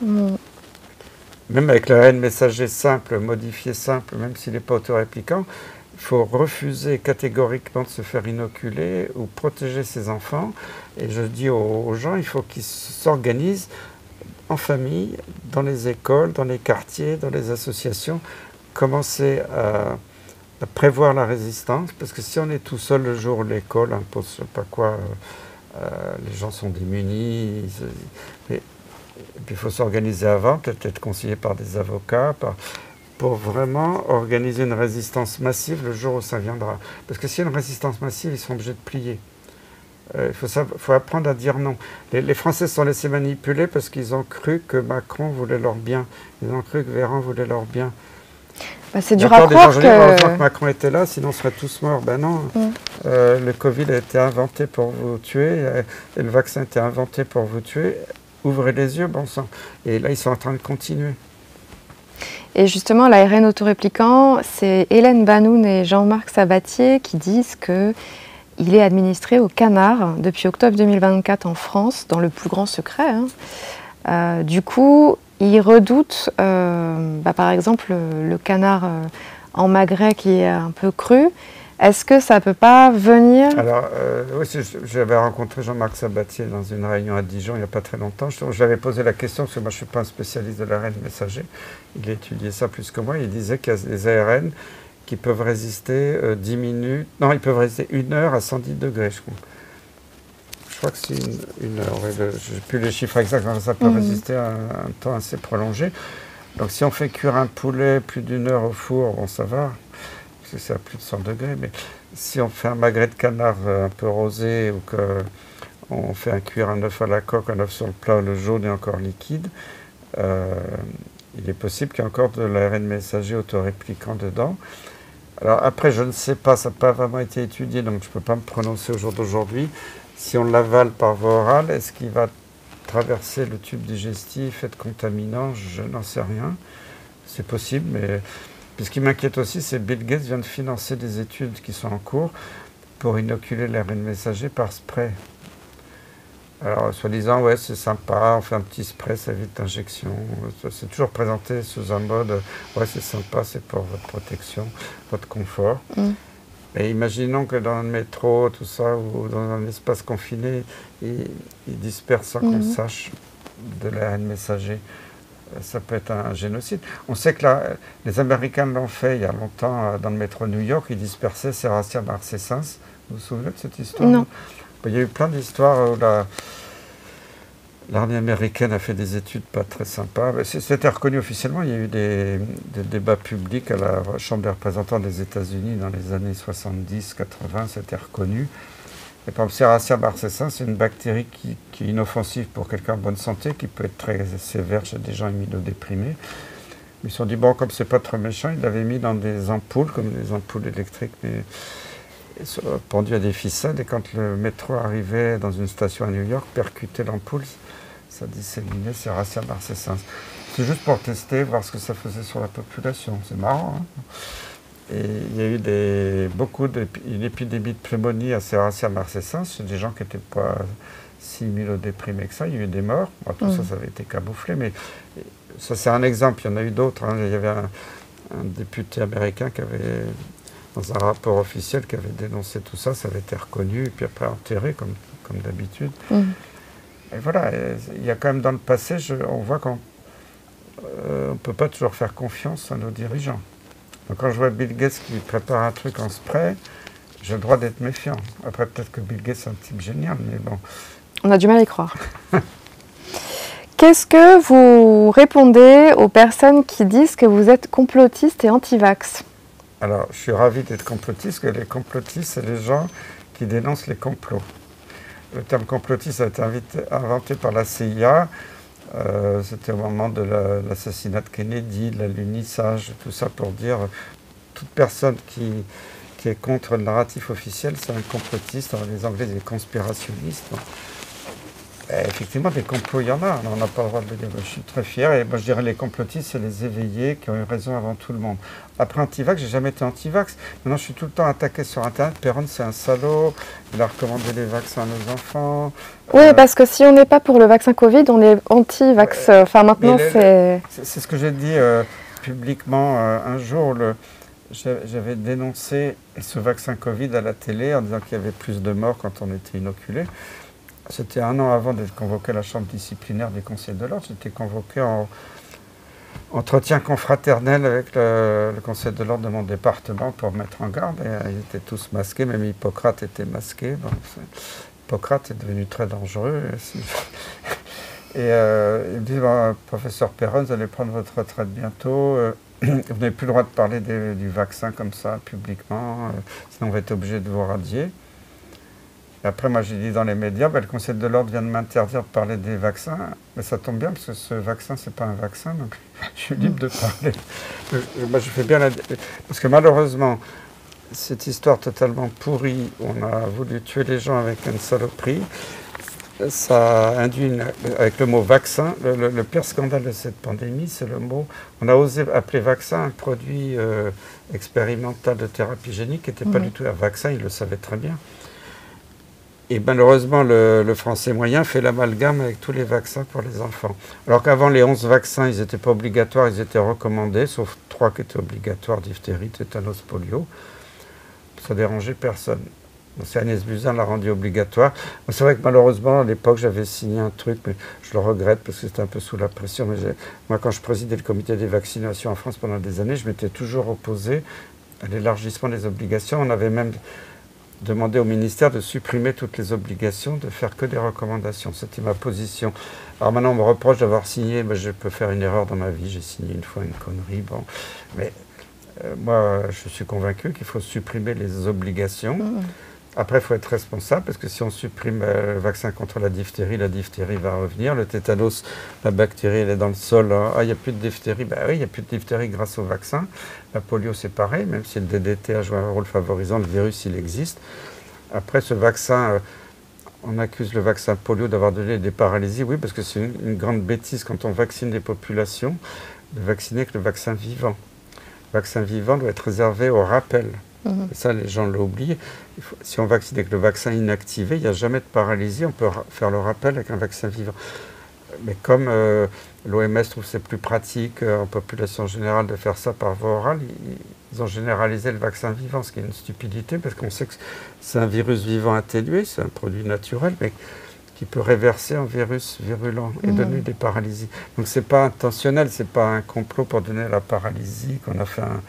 Même avec l'ARN messager simple, modifié simple, même s'il n'est pas autoréplicant, il faut refuser catégoriquement de se faire inoculer ou protéger ses enfants. Et je dis aux gens, il faut qu'ils s'organisent en famille, dans les écoles, dans les quartiers, dans les associations, commencer à prévoir la résistance, parce que si on est tout seul le jour où l'école impose, je ne sais pas quoi, les gens sont démunis, et puis il faut s'organiser avant, peut-être être conseillé par des avocats, pour vraiment organiser une résistance massive le jour où ça viendra. Parce que s'il y a une résistance massive, ils sont obligés de plier. Il faut apprendre à dire non. Les Français se sont laissés manipuler parce qu'ils ont cru que Macron voulait leur bien. Ils ont cru que Véran voulait leur bien. Bah, c'est dur à croire que Macron était là, sinon on serait tous morts. Ben non, le Covid a été inventé pour vous tuer, et le vaccin a été inventé pour vous tuer. Ouvrez les yeux, bon sang. Et là, ils sont en train de continuer. Et justement, l'ARN autoréplicant, c'est Hélène Banoun et Jean-Marc Sabatier qui disent qu'il est administré aux canards depuis octobre 2024 en France, dans le plus grand secret. Du coup, ils redoutent, par exemple, le canard en magret qui est un peu cru, Est-ce que ça ne peut pas venir? Alors, oui, j'avais rencontré Jean-Marc Sabatier dans une réunion à Dijon il n'y a pas très longtemps. J'avais posé la question, parce que moi je ne suis pas un spécialiste de l'ARN messager. Il a étudié ça plus que moi. Il disait qu'il y a des ARN qui peuvent résister 10 minutes. Non, ils peuvent résister 1 heure à 110 degrés, je crois. Je crois que c'est une heure. Ouais, je n'ai plus les chiffres exacts, mais ça peut résister à un temps assez prolongé. Donc si on fait cuire un poulet plus d'1 heure au four, bon ça va, parce que c'est à plus de 100 degrés. Mais si on fait un magret de canard un peu rosé, ou qu'on fait cuire un œuf à la coque, un œuf sur le plat, le jaune est encore liquide, il est possible qu'il y ait encore de l'ARN messager autorépliquant dedans. Alors après, je ne sais pas, ça n'a pas vraiment été étudié, donc je ne peux pas me prononcer au jour d'aujourd'hui. Si on l'avale par voie orale, est-ce qu'il va traverser le tube digestif, être contaminant? Je n'en sais rien. C'est possible, mais puis ce qui m'inquiète aussi, c'est que Bill Gates vient de financer des études qui sont en cours pour inoculer l'ARN messager par spray. Alors, soi-disant, ouais, c'est sympa, on fait un petit spray, ça évite l'injection. C'est toujours présenté sous un mode, ouais, c'est sympa, c'est pour votre protection, votre confort. Et imaginons que dans le métro, tout ça, ou dans un espace confiné, ils dispersent sans qu'on sache de l'ARN messager. Ça peut être un génocide. On sait que les Américains l'ont fait il y a longtemps dans le métro New York, ils dispersaient Serratia marcescens. Vous vous souvenez de cette histoire? Non. Il y a eu plein d'histoires où l'armée américaine a fait des études pas très sympas. C'était reconnu officiellement. Il y a eu des débats publics à la Chambre des représentants des États-Unis dans les années 70-80. C'était reconnu. Et par exemple, Serratia marcescens, c'est une bactérie qui est inoffensive pour quelqu'un en bonne santé, qui peut être très sévère chez des gens immunodéprimés. Ils se sont dit, bon, comme c'est pas très méchant, ils l'avaient mis dans des ampoules, comme des ampoules électriques, mais pendu à des ficelles, et quand le métro arrivait dans une station à New York, percutait l'ampoule, ça disséminait Serratia marcescens. C'est juste pour tester, voir ce que ça faisait sur la population. C'est marrant, hein? Et il y a eu une épidémie de pneumonie à Serratia marcescens chez des gens qui n'étaient pas si immunodéprimés que ça. Il y a eu des morts. Bon, tout ça, ça avait été camouflé, mais ça, c'est un exemple. Il y en a eu d'autres, hein. Il y avait un député américain qui avait, dans un rapport officiel, qui avait dénoncé tout ça. Ça avait été reconnu, et puis après enterré, comme d'habitude. Et voilà, il y a quand même dans le passé, on voit qu'on ne peut pas toujours faire confiance à nos dirigeants. Donc quand je vois Bill Gates qui prépare un truc en spray, j'ai le droit d'être méfiant. Après, peut-être que Bill Gates est un type génial, mais bon. On a du mal à y croire. Qu'est-ce que vous répondez aux personnes qui disent que vous êtes complotiste et anti-vax? Alors, je suis ravi d'être complotiste, parce que les complotistes, c'est les gens qui dénoncent les complots. Le terme complotiste a été inventé par la CIA. C'était au moment de l'assassinat de Kennedy, de l'alunissage, tout ça pour dire toute personne qui est contre le narratif officiel, c'est un complotiste. Alors, les Anglais, des conspirationnistes. Effectivement, des complots, il y en a. On n'a pas le droit de le dire. Je suis très fier. Et moi, je dirais les complotistes, c'est les éveillés qui ont eu raison avant tout le monde. Après anti-vax, j'ai jamais été anti-vax. Maintenant, je suis tout le temps attaqué sur Internet. Perron, c'est un salaud. Il a recommandé les vaccins à nos enfants. Oui, parce que si on n'est pas pour le vaccin Covid, on est anti-vax. Enfin, maintenant, c'est... C'est ce que j'ai dit publiquement un jour. J'avais dénoncé ce vaccin Covid à la télé en disant qu'il y avait plus de morts quand on était inoculé. C'était 1 an avant d'être convoqué à la chambre disciplinaire des conseils de l'ordre. J'étais convoqué en entretien confraternel avec le conseil de l'ordre de mon département pour mettre en garde. Et, ils étaient tous masqués, même Hippocrate était masqué. Bon, Hippocrate est devenu très dangereux. Et il me dit, bon, professeur Perron, vous allez prendre votre retraite bientôt. Vous n'avez plus le droit de parler du vaccin comme ça publiquement, sinon on va être obligé de vous radier. Et après, moi, j'ai dit dans les médias, le Conseil de l'ordre vient de m'interdire de parler des vaccins. Mais ça tombe bien, parce que ce vaccin, c'est pas un vaccin, donc je suis libre de parler. Moi, je fais bien parce que malheureusement, cette histoire totalement pourrie, on a voulu tuer les gens avec une saloperie, ça induit, avec le mot vaccin, le pire scandale de cette pandémie, c'est le mot, on a osé appeler vaccin un produit expérimental de thérapie génique qui n'était pas du tout un vaccin, ils le savaient très bien. Et malheureusement, le français moyen fait l'amalgame avec tous les vaccins pour les enfants. Alors qu'avant, les 11 vaccins, ils n'étaient pas obligatoires, ils étaient recommandés, sauf 3 qui étaient obligatoires, diphtérie, tétanos, polio. ça dérangeait personne. C'est Agnès Buzyn l'a rendu obligatoire. C'est vrai que malheureusement, à l'époque, j'avais signé un truc, mais je le regrette parce que c'était un peu sous la pression. Mais moi, quand je présidais le comité des vaccinations en France pendant des années, je m'étais toujours opposé à l'élargissement des obligations. On avait même demandé au ministère de supprimer toutes les obligations, de faire que des recommandations. C'était ma position. Alors maintenant, on me reproche d'avoir signé, je peux faire une erreur dans ma vie, j'ai signé une fois une connerie, bon. Mais moi, je suis convaincu qu'il faut supprimer les obligations. Après, il faut être responsable, parce que si on supprime le vaccin contre la diphtérie va revenir. Le tétanos, la bactérie, elle est dans le sol. Ah, il n'y a plus de diphtérie. Ben oui, il n'y a plus de diphtérie grâce au vaccin. La polio, c'est pareil, même si le DDT a joué un rôle favorisant, le virus, il existe. Après, ce vaccin, on accuse le vaccin polio d'avoir donné des paralysies. Oui, parce que c'est une grande bêtise quand on vaccine les populations, de vacciner avec le vaccin vivant. Le vaccin vivant doit être réservé au rappel. Et ça, les gens l'ont oublié. Si on vaccine avec le vaccin inactivé, il n'y a jamais de paralysie. On peut faire le rappel avec un vaccin vivant. Mais comme l'OMS trouve que c'est plus pratique en population générale de faire ça par voie orale, ils ont généralisé le vaccin vivant, ce qui est une stupidité, parce qu'on sait que c'est un virus vivant atténué, c'est un produit naturel, mais qui peut réverser un virus virulent et donner des paralysies. Donc c'est pas intentionnel, c'est pas un complot pour donner la paralysie qu'on a fait un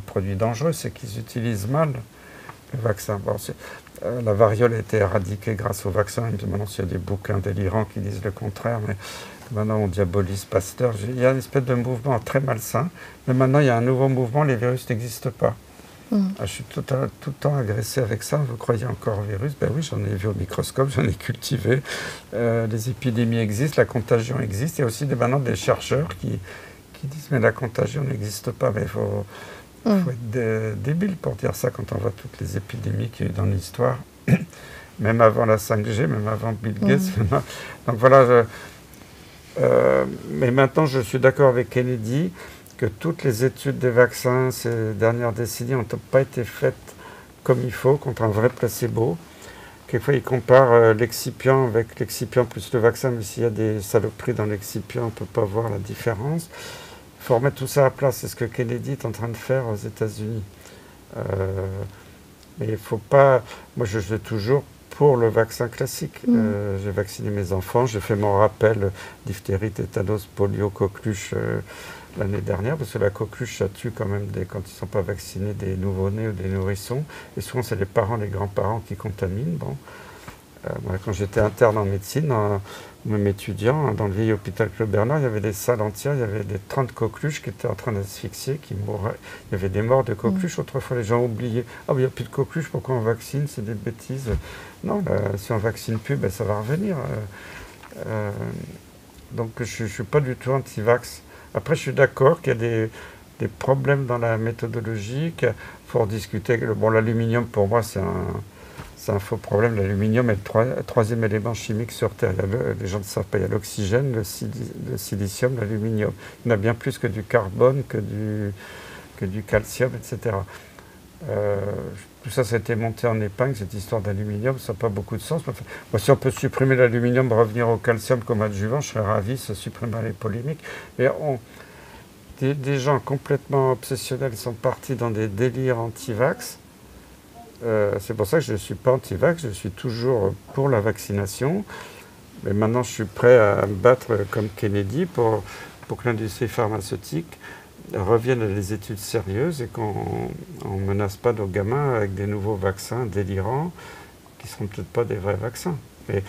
produit dangereux, c'est qu'ils utilisent mal le vaccin. Bon, la variole a été éradiquée grâce au vaccin. Maintenant, il y a des bouquins délirants qui disent le contraire, mais maintenant on diabolise Pasteur. Il y a une espèce de mouvement très malsain, mais maintenant il y a un nouveau mouvement, les virus n'existent pas. Je suis tout le temps agressé avec ça. Vous croyez encore au virus? Ben oui, j'en ai vu au microscope, j'en ai cultivé. Les épidémies existent, la contagion existe. Il y a aussi maintenant des chercheurs qui disent mais la contagion n'existe pas. Mais il faut être débile pour dire ça quand on voit toutes les épidémies qu'il y a eu dans l'histoire, même avant la 5G, même avant Bill Gates. Donc voilà, mais maintenant je suis d'accord avec Kennedy que toutes les études des vaccins ces dernières décennies n'ont pas été faites comme il faut, contre un vrai placebo. Quelquefois, ils comparent l'excipient avec l'excipient plus le vaccin, mais s'il y a des saloperies dans l'excipient, on ne peut pas voir la différence. Il faut remettre tout ça à plat, c'est ce que Kennedy est en train de faire aux États-Unis. Mais il ne faut pas... Moi, je suis toujours pour le vaccin classique. J'ai vacciné mes enfants, j'ai fait mon rappel diphtérie, tétanos, polio, coqueluche l'année dernière, parce que la coqueluche, ça tue quand même, quand ils ne sont pas vaccinés, des nouveau-nés ou des nourrissons. Et souvent, c'est les parents, les grands-parents qui contaminent. Bon. Moi, quand j'étais interne en médecine, même étudiant, dans le vieil hôpital Claude Bernard, il y avait des salles entières, il y avait des 30 coqueluches qui étaient en train d'asphyxier, qui mouraient. Il y avait des morts de coqueluches. Autrefois, les gens oubliaient. Ah, mais il n'y a plus de coqueluches, pourquoi on vaccine? C'est des bêtises. Non, si on ne vaccine plus, ben, ça va revenir. Donc, je ne suis pas du tout anti-vax. Après, je suis d'accord qu'il y a des problèmes dans la méthodologie, qu'il faut en discuter. Bon, l'aluminium, pour moi, c'est un faux problème. L'aluminium est le troisième élément chimique sur Terre. Les gens ne savent pas. Il y a l'oxygène, le silicium, l'aluminium. Il y en a bien plus que du carbone, que du calcium, etc. Tout ça, ça a été monté en épingle, cette histoire d'aluminium, ça n'a pas beaucoup de sens. Moi, si on peut supprimer l'aluminium, revenir au calcium comme adjuvant, je serais ravi, ça supprimerait les polémiques. Mais des gens complètement obsessionnels sont partis dans des délires anti-vax. C'est pour ça que je ne suis pas anti-vax, je suis toujours pour la vaccination. Mais maintenant, je suis prêt à me battre comme Kennedy pour que l'industrie pharmaceutique revienne à des études sérieuses et qu'on ne menace pas nos gamins avec des nouveaux vaccins délirants qui ne seront peut-être pas des vrais vaccins. Mais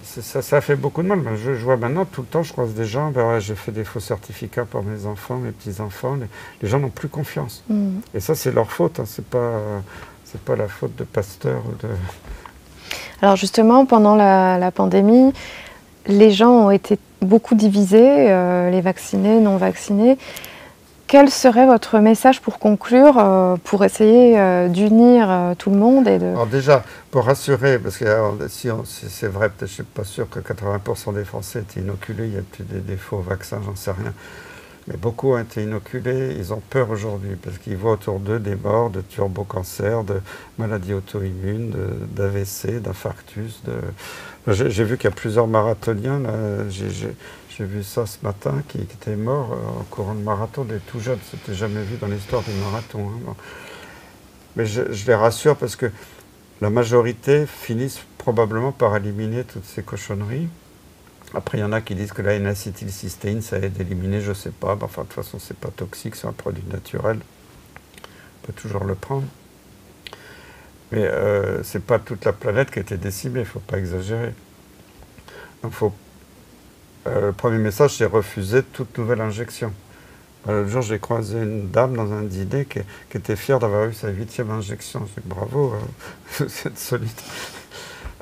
ça fait beaucoup de mal. Je vois maintenant, tout le temps, je croise des gens, j'ai fait des faux certificats pour mes enfants, mes petits-enfants. Les gens n'ont plus confiance. Et ça, c'est leur faute. Hein. C'est pas la faute de Pasteur. Alors justement, pendant la pandémie, les gens ont été beaucoup divisés, les vaccinés, non vaccinés. Quel serait votre message pour conclure, pour essayer d'unir tout le monde Alors déjà, pour rassurer, parce que c'est vrai, peut-être je ne suis pas sûr que 80% des Français étaient inoculés, il y a peut-être des faux vaccins, j'en sais rien. Mais beaucoup ont été inoculés, ils ont peur aujourd'hui, parce qu'ils voient autour d'eux des morts de turbocancer, de maladies auto-immunes, d'AVC, d'infarctus. J'ai vu qu'il y a plusieurs marathoniens, j'ai vu ça ce matin, qui étaient morts en courant de marathon, des tout jeunes. C'était jamais vu dans l'histoire du marathon. Hein. Bon. Mais je les rassure parce que la majorité finissent probablement par éliminer toutes ces cochonneries. Après, il y en a qui disent que la N-acétylcystéine, ça aide à éliminer, je ne sais pas. Enfin, de toute façon, c'est pas toxique, c'est un produit naturel. On peut toujours le prendre. Mais ce n'est pas toute la planète qui a été décimée, il ne faut pas exagérer. Donc, le premier message, c'est refuser toute nouvelle injection. L'autre jour, j'ai croisé une dame dans un dîner qui était fière d'avoir eu sa 8e injection. Je dis bravo, vous êtes solide.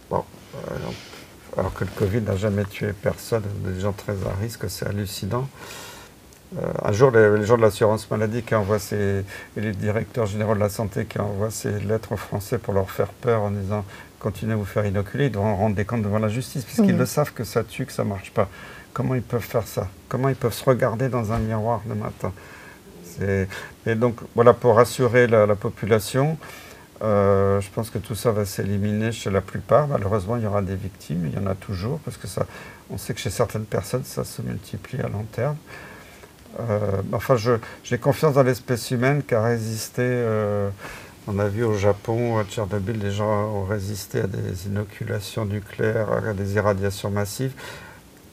Bon, alors que le Covid n'a jamais tué personne, des gens très à risque, c'est hallucinant. Un jour, les gens de l'assurance maladie qui envoient et les directeurs généraux de la santé qui envoient ces lettres aux Français pour leur faire peur en disant continuez à vous faire inoculer, ils devront rendre des comptes devant la justice, puisqu'ils le savent que ça tue, que ça ne marche pas. Comment ils peuvent faire ça? Comment ils peuvent se regarder dans un miroir le matin? Et donc, voilà, pour rassurer la population, je pense que tout ça va s'éliminer chez la plupart. Malheureusement, il y aura des victimes, il y en a toujours, parce que on sait que chez certaines personnes, ça se multiplie à long terme. Enfin, j'ai confiance dans l'espèce humaine qui a résisté. On a vu au Japon, à Tchernobyl, les gens ont résisté à des inoculations nucléaires, à des irradiations massives.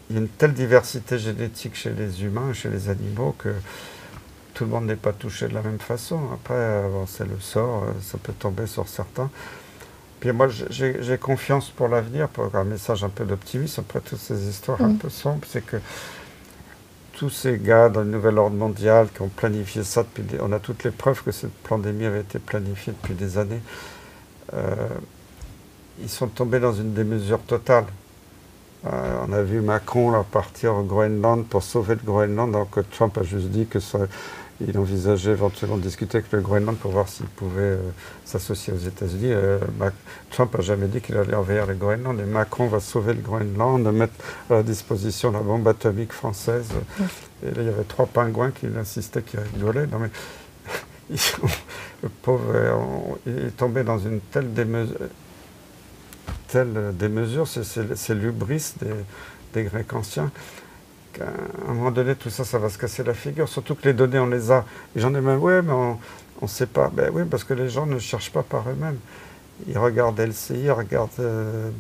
Il y a une telle diversité génétique chez les humains et chez les animaux que tout le monde n'est pas touché de la même façon. Après, c'est le sort, ça peut tomber sur certains. Puis moi, j'ai confiance pour l'avenir, pour un message un peu d'optimisme après toutes ces histoires un peu sombres, c'est que tous ces gars dans le nouvel ordre mondial qui ont planifié ça depuis on a toutes les preuves que cette pandémie avait été planifiée depuis des années. Ils sont tombés dans une démesure totale. On a vu Macron là, partir au Groenland pour sauver le Groenland, alors que Trump a juste dit qu'il envisageait éventuellement de discuter avec le Groenland pour voir s'il pouvait s'associer aux États-Unis. Trump n'a jamais dit qu'il allait envahir le Groenland, et Macron va sauver le Groenland, mettre à la disposition la bombe atomique française. Et là, il y avait 3 pingouins qui insistaient, qui rigolaient. Non, mais le pauvre, il est tombé dans une telle démesure, c'est l'hubris des Grecs anciens. Qu'à un moment donné, tout ça, ça va se casser la figure. Surtout que les données, on les a. Et j'en ai même, ouais, mais on ne sait pas. Ben oui, parce que les gens ne cherchent pas par eux-mêmes. Ils regardent LCI, ils regardent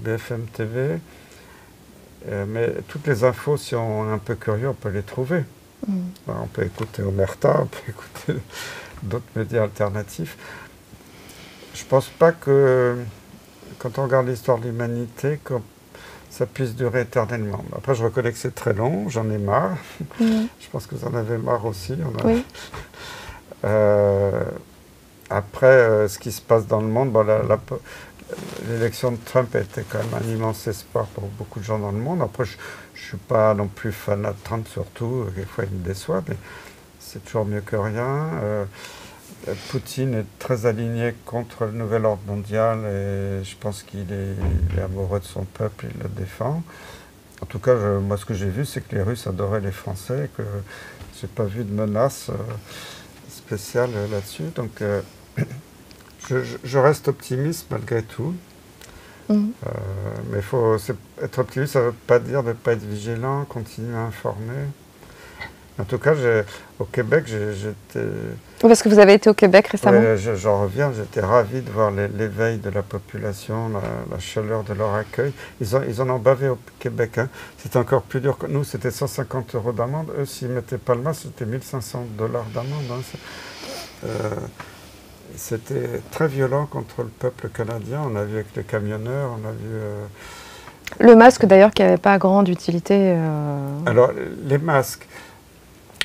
BFM TV. Mais toutes les infos, si on est un peu curieux, on peut les trouver. Alors, on peut écouter Omerta, on peut écouter d'autres médias alternatifs. Je ne pense pas que, quand on regarde l'histoire de l'humanité, que ça puisse durer éternellement. Après, je reconnais que c'est très long, j'en ai marre. Je pense que vous en avez marre aussi. Oui. Après, ce qui se passe dans le monde, bon, l'élection de Trump a été quand même un immense espoir pour beaucoup de gens dans le monde. Après, je ne suis pas non plus fanat de Trump, surtout. Quelquefois, il me déçoit, mais c'est toujours mieux que rien. Poutine est très aligné contre le nouvel ordre mondial et je pense qu'il est amoureux de son peuple, il le défend. En tout cas, moi, ce que j'ai vu, c'est que les Russes adoraient les Français, que je n'ai pas vu de menace spéciale là-dessus. Donc, je reste optimiste malgré tout. Mais être optimiste, ça ne veut pas dire de ne pas être vigilant, continuer à informer. En tout cas, au Québec, j'étais... Parce que vous avez été au Québec récemment. Oui, j'en reviens, j'étais ravi de voir l'éveil de la population, la chaleur de leur accueil. Ils en ont bavé au Québec. Hein. C'était encore plus dur que nous, c'était 150 € d'amende. Eux, s'ils ne mettaient pas le masque, c'était 1 500 $ d'amende. Hein. C'était très violent contre le peuple canadien. On a vu avec les camionneurs, on a vu... Le masque, d'ailleurs, qui n'avait pas grande utilité. Alors, les masques...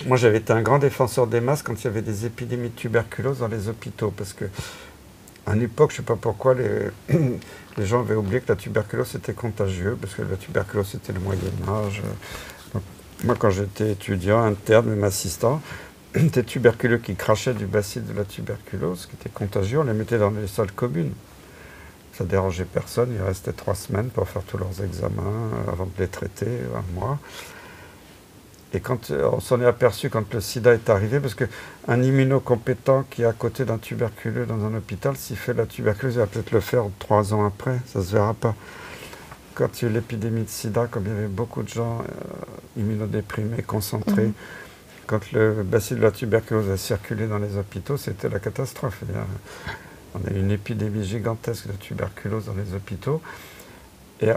Moi, j'avais été un grand défenseur des masques quand il y avait des épidémies de tuberculose dans les hôpitaux. Parce qu'à une époque, je ne sais pas pourquoi, les gens avaient oublié que la tuberculose était contagieux, parce que la tuberculose, c'était le Moyen-Âge. Moi, quand j'étais étudiant, interne, même assistant, des tuberculeux qui crachaient du bacille de la tuberculose, qui était contagieux, on les mettait dans les salles communes. Ça ne dérangeait personne, ils restaient 3 semaines pour faire tous leurs examens avant de les traiter, 1 mois. Et quand on s'en est aperçu quand le sida est arrivé, parce qu'un immunocompétent qui est à côté d'un tuberculeux dans un hôpital, s'il fait la tuberculose, il va peut-être le faire 3 ans après, ça ne se verra pas. Quand il y a eu l'épidémie de sida, comme il y avait beaucoup de gens immunodéprimés, concentrés, quand le bacille de la tuberculose a circulé dans les hôpitaux, c'était la catastrophe. On a eu une épidémie gigantesque de tuberculose dans les hôpitaux. Et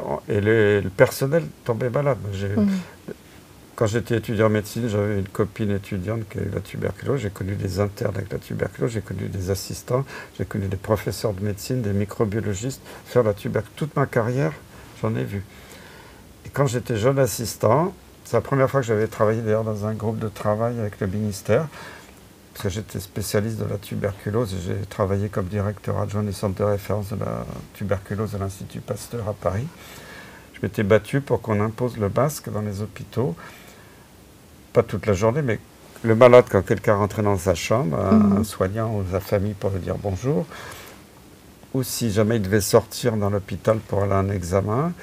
le personnel tombait malade. Quand j'étais étudiant en médecine, j'avais une copine étudiante qui a eu la tuberculose. J'ai connu des internes avec la tuberculose, j'ai connu des assistants, j'ai connu des professeurs de médecine, des microbiologistes faire la tuberculose. Toute ma carrière, j'en ai vu. Et quand j'étais jeune assistant, c'est la première fois que j'avais travaillé d'ailleurs dans un groupe de travail avec le ministère, parce que j'étais spécialiste de la tuberculose et j'ai travaillé comme directeur adjoint du centre de référence de la tuberculose à l'Institut Pasteur à Paris. Je m'étais battu pour qu'on impose le masque dans les hôpitaux. Pas toute la journée, mais le malade, quand quelqu'un rentrait dans sa chambre, un soignant ou sa famille pour lui dire bonjour, ou si jamais il devait sortir dans l'hôpital pour aller à un examen,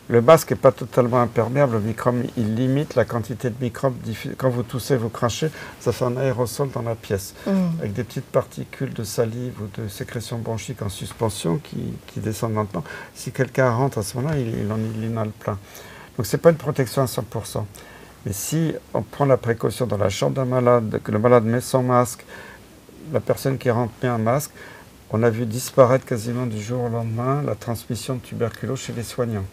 le masque n'est pas totalement imperméable aux microbes, il limite la quantité de microbes. Quand vous toussez, vous crachez, ça fait un aérosol dans la pièce, avec des petites particules de salive ou de sécrétion bronchique en suspension qui descendent lentement. Si quelqu'un rentre à ce moment-là, il en inhale plein. Donc ce n'est pas une protection à 100%. Mais si on prend la précaution dans la chambre d'un malade, que le malade met son masque, la personne qui rentre met un masque, on a vu disparaître quasiment du jour au lendemain la transmission de tuberculose chez les soignants.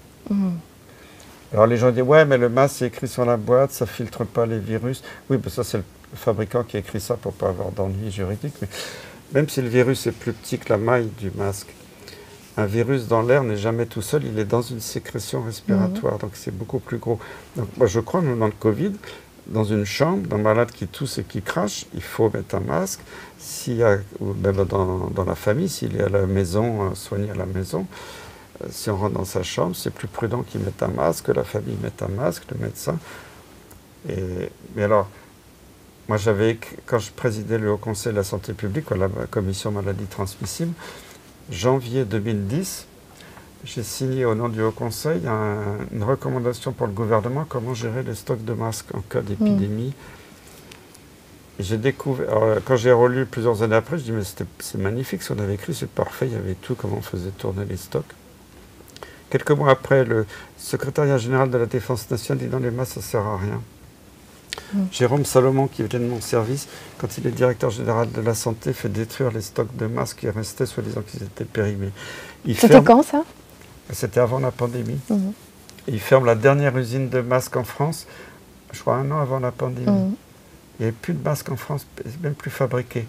Alors les gens disent, ouais, mais le masque, c'est écrit sur la boîte, ça ne filtre pas les virus. Oui, ben ça, c'est le fabricant qui a écrit ça pour ne pas avoir d'ennui juridique. Mais même si le virus est plus petit que la maille du masque, un virus dans l'air n'est jamais tout seul, il est dans une sécrétion respiratoire, donc c'est beaucoup plus gros. Donc moi je crois, même dans le Covid, dans une chambre, d'un malade qui tousse et qui crache, il faut mettre un masque. Ou même dans la famille, s'il est à la maison, soigné à la maison, si on rentre dans sa chambre, c'est plus prudent qu'il mette un masque, que la famille mette un masque, le médecin. Mais alors, moi quand je présidais le Haut Conseil de la Santé publique, la commission maladies transmissibles, janvier 2010, j'ai signé au nom du Haut Conseil une recommandation pour le gouvernement comment gérer les stocks de masques en cas d'épidémie. Et j'ai découvert, quand j'ai relu plusieurs années après, je dis mais c'est magnifique ce qu'on avait écrit, c'est parfait, il y avait tout, comment on faisait tourner les stocks. Quelques mois après, le secrétariat général de la Défense nationale dit non, les masques ça ne sert à rien. Jérôme Salomon, qui vient de mon service, quand il est directeur général de la santé, fait détruire les stocks de masques qui restaient, soi-disant qu'ils étaient périmés. C'était quand ça? C'était avant la pandémie. Et il ferme la dernière usine de masques en France, je crois 1 an avant la pandémie. Il n'y avait plus de masques en France, même plus fabriqués.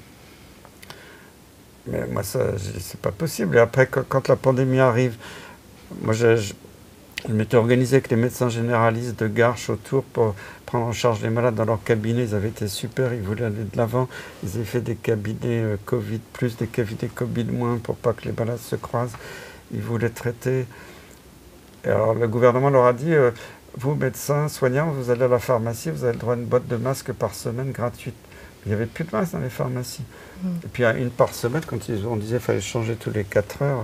Mais moi, ça, c'est pas possible. Et après, quand la pandémie arrive, moi, je m'étais organisé avec les médecins généralistes de Garches autour pour prendre en charge les malades dans leur cabinet. Ils avaient été super, ils voulaient aller de l'avant. Ils avaient fait des cabinets Covid+, des cabinets Covid- pour pas que les malades se croisent. Ils voulaient traiter. Et alors le gouvernement leur a dit, vous médecins, soignants, vous allez à la pharmacie, vous avez le droit à une boîte de masques par semaine gratuite. Il n'y avait plus de masques dans les pharmacies. Et puis une par semaine, quand on disait qu'il fallait changer tous les 4 heures,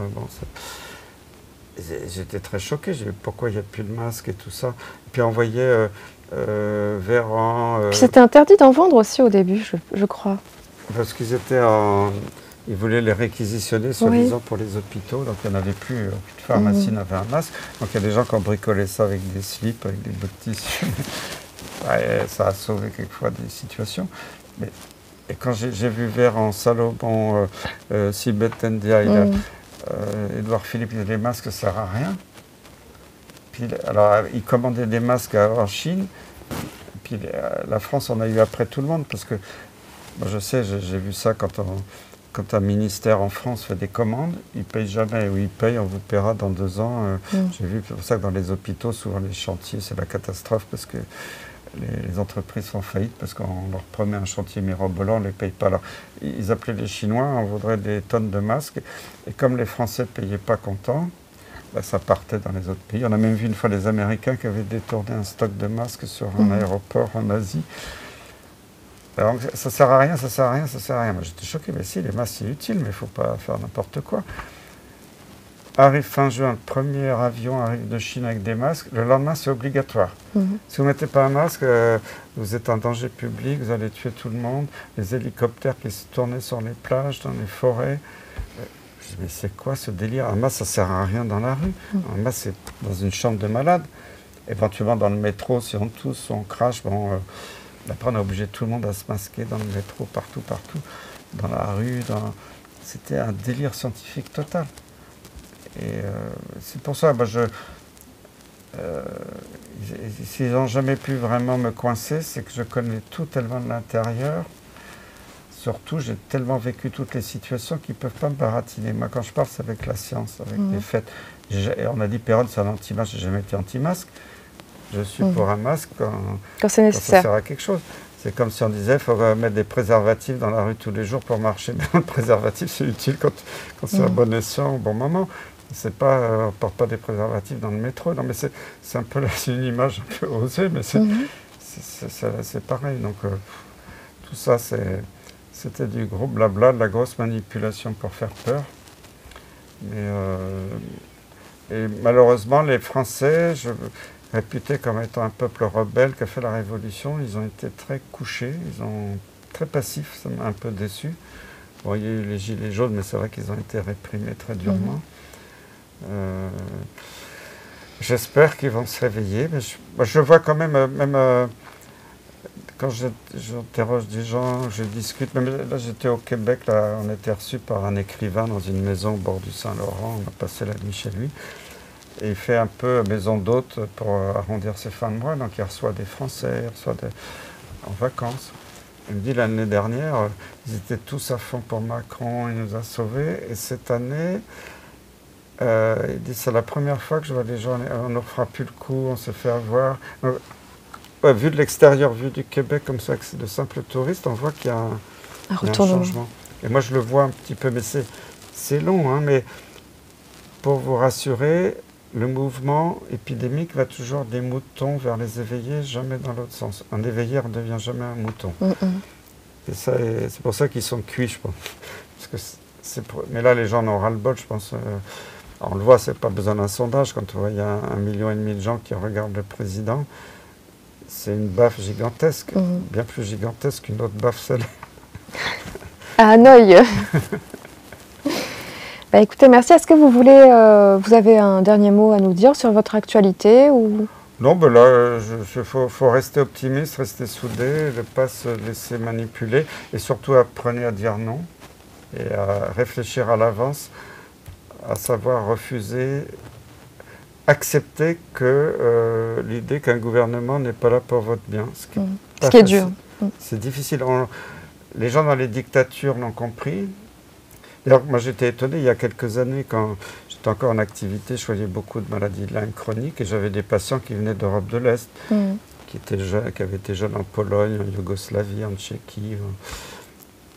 j'étais très choqué. J'ai dit pourquoi il n'y a plus de masques et tout ça. Et puis on voyait Véran... C'était interdit d'en vendre aussi au début, je crois. Parce qu'ils étaient ils voulaient les réquisitionner, soi-disant, pour les hôpitaux. Donc il n'y en avait plus. Aucune pharmacie n'avait un masque. Donc il y a des gens qui ont bricolé ça avec des slips, avec des bouts de tissu. Ça a sauvé quelquefois des situations. Et quand j'ai vu Véran, Salomon, Sibeth Ndiaye, Édouard Philippe, il disait les masques, ça ne sert à rien. Puis, alors, ils commandaient des masques en Chine. Puis la France en a eu après tout le monde. Parce que, moi, je sais, j'ai vu ça quand un ministère en France fait des commandes, il ne paye jamais. Ou il paye, on vous paiera dans 2 ans. J'ai vu, c'est pour ça que dans les hôpitaux, souvent les chantiers, c'est la catastrophe. Parce que les entreprises font faillite parce qu'on leur promet un chantier mirobolant, on ne les paye pas. Alors, ils appelaient les Chinois, on voudrait des tonnes de masques. Et comme les Français ne payaient pas comptant, ça partait dans les autres pays. On a même vu une fois les Américains qui avaient détourné un stock de masques sur un aéroport en Asie. Alors, ça ne sert à rien, ça ne sert à rien, ça ne sert à rien. Moi, j'étais choqué, mais si, les masques, c'est utile, mais il ne faut pas faire n'importe quoi. Arrive fin juin, le premier avion arrive de Chine avec des masques. Le lendemain, c'est obligatoire. Si vous ne mettez pas un masque, vous êtes en danger public, vous allez tuer tout le monde. Les hélicoptères qui se tournaient sur les plages, dans les forêts. Je dis, mais c'est quoi ce délire? Un masque, ça ne sert à rien dans la rue. Un masque, c'est dans une chambre de malade. Éventuellement, dans le métro, si on tousse, on crache, après, on a obligé tout le monde à se masquer dans le métro, partout. Dans la rue, c'était un délire scientifique total. Et c'est pour ça, s'ils n'ont jamais pu vraiment me coincer, c'est que je connais tout tellement de l'intérieur. Surtout, j'ai tellement vécu toutes les situations qu'ils ne peuvent pas me baratiner. Moi, quand je parle, c'est avec la science, avec les faits. On a dit Péronne, c'est un anti-masque, je n'ai jamais été anti-masque. Je suis pour un masque quand c'est nécessaire. Ça sert à quelque chose. C'est comme si on disait qu'il faut mettre des préservatifs dans la rue tous les jours pour marcher. Mais le préservatif, c'est utile quand c'est à bon escient, au bon moment. C'est pas, on ne porte pas des préservatifs dans le métro. Non, mais c'est un peu c'est une image un peu osée, mais c'est pareil. Donc tout ça, c'était du gros blabla, de la grosse manipulation pour faire peur. Mais et malheureusement, les Français, réputés comme étant un peuple rebelle qui a fait la Révolution, ils ont été très couchés, très passifs, ça m'a un peu déçu. Bon, il y a eu les gilets jaunes, mais c'est vrai qu'ils ont été réprimés très durement. J'espère qu'ils vont se réveiller, mais je vois quand même, quand j'interroge des gens, je discute, même là j'étais au Québec, là, on était reçu par un écrivain dans une maison au bord du Saint-Laurent, on a passé la nuit chez lui, et il fait un peu maison d'hôte pour arrondir ses fins de mois, donc il reçoit des Français, il reçoit en vacances. Il me dit l'année dernière, ils étaient tous à fond pour Macron, il nous a sauvés, et cette année, il dit c'est la première fois que je vois des gens, on ne fera plus le coup, on se fait avoir. Ouais, vu de l'extérieur, vu du Québec comme ça, que c'est de simples touristes, on voit qu'il y a un changement. Et moi je le vois un petit peu, mais c'est long, hein, mais pour vous rassurer, le mouvement épidémique va toujours des moutons vers les éveillés, jamais dans l'autre sens. Un éveillé ne devient jamais un mouton. Et c'est pour ça qu'ils sont cuits, je pense. Parce que mais là, les gens en ont ras-le-bol, je pense. On le voit, c'est pas besoin d'un sondage. Quand on voit il y a 1,5 million de gens qui regardent le président, c'est une baffe gigantesque, bien plus gigantesque qu'une autre baffe salée. À Hanoï. Bah, écoutez, merci. Est-ce que vous avez un dernier mot à nous dire sur votre actualité ou... Non, ben là, il faut rester optimiste, rester soudé, ne pas se laisser manipuler, et surtout apprenez à dire non, et à réfléchir à l'avance, à savoir refuser, accepter que l'idée qu'un gouvernement n'est pas là pour votre bien. Ce qui est dur. C'est difficile. Les gens dans les dictatures l'ont compris. D'ailleurs, moi j'étais étonné il y a quelques années, quand j'étais encore en activité, je voyais beaucoup de maladies de Lyme chroniques et j'avais des patients qui venaient d'Europe de l'Est, qui avaient été jeunes en Pologne, en Yougoslavie, en Tchéquie.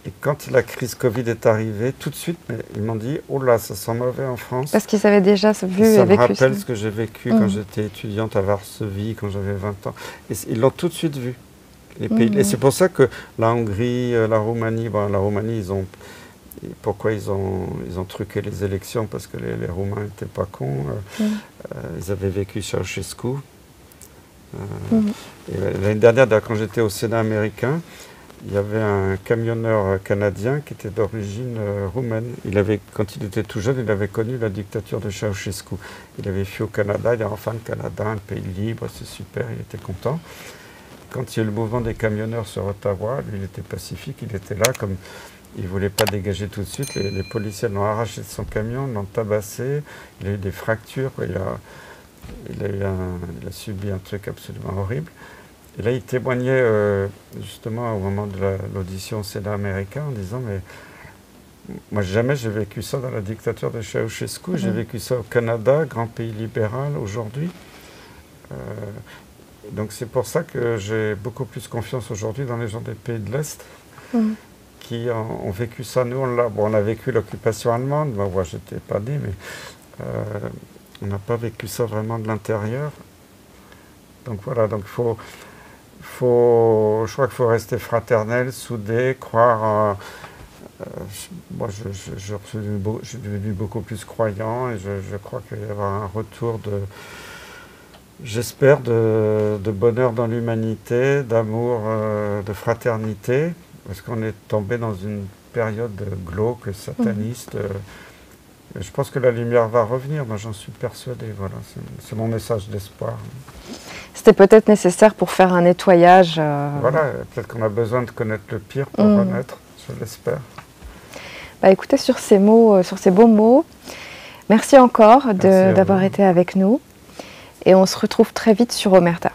Et quand la crise Covid est arrivée, tout de suite, ils m'ont dit « Oh là, ça sent mauvais en France ». Parce qu'ils avaient déjà vu et vécu. Ça me rappelle ce que j'ai vécu quand j'étais étudiante à Varsovie, quand j'avais 20 ans. Et ils l'ont tout de suite vu, les pays. Et c'est pour ça que la Hongrie, la Roumanie, la Roumanie, pourquoi ils ont truqué les élections? Parce que les Roumains n'étaient pas cons. Ils avaient vécu Ceausescu. L'année dernière, quand j'étais au Sénat américain, il y avait un camionneur canadien qui était d'origine roumaine. Quand il était tout jeune, il avait connu la dictature de Ceausescu. Il avait fui au Canada, il est enfin le Canada, un pays libre, c'est super, il était content. Quand il y a eu le mouvement des camionneurs sur Ottawa, lui il était pacifique, il était là, comme il ne voulait pas dégager tout de suite. Les policiers l'ont arraché de son camion, l'ont tabassé, il a eu des fractures, il a subi un truc absolument horrible. Et là, il témoignait justement au moment de l'audition au Sénat américain en disant « Mais moi, jamais j'ai vécu ça dans la dictature de Ceausescu, j'ai vécu ça au Canada, grand pays libéral aujourd'hui. Donc c'est pour ça que j'ai beaucoup plus confiance aujourd'hui dans les gens des pays de l'Est qui ont vécu ça. Nous, on a vécu l'occupation allemande, moi je n'étais pas né, mais on n'a pas vécu ça vraiment de l'intérieur. Donc voilà, donc je crois qu'il faut rester fraternel, soudé, croire. Moi, je suis devenu beaucoup plus croyant et je crois qu'il va y avoir un retour j'espère, de bonheur dans l'humanité, d'amour, de fraternité, parce qu'on est tombé dans une période glauque, sataniste. Je pense que la lumière va revenir, moi j'en suis persuadé. Voilà, c'est mon message d'espoir. C'était peut-être nécessaire pour faire un nettoyage. Voilà, peut-être qu'on a besoin de connaître le pire pour renaître, je l'espère. Bah, écoutez, sur ces mots, sur ces beaux mots, merci encore d'avoir été avec nous. Et on se retrouve très vite sur Omerta.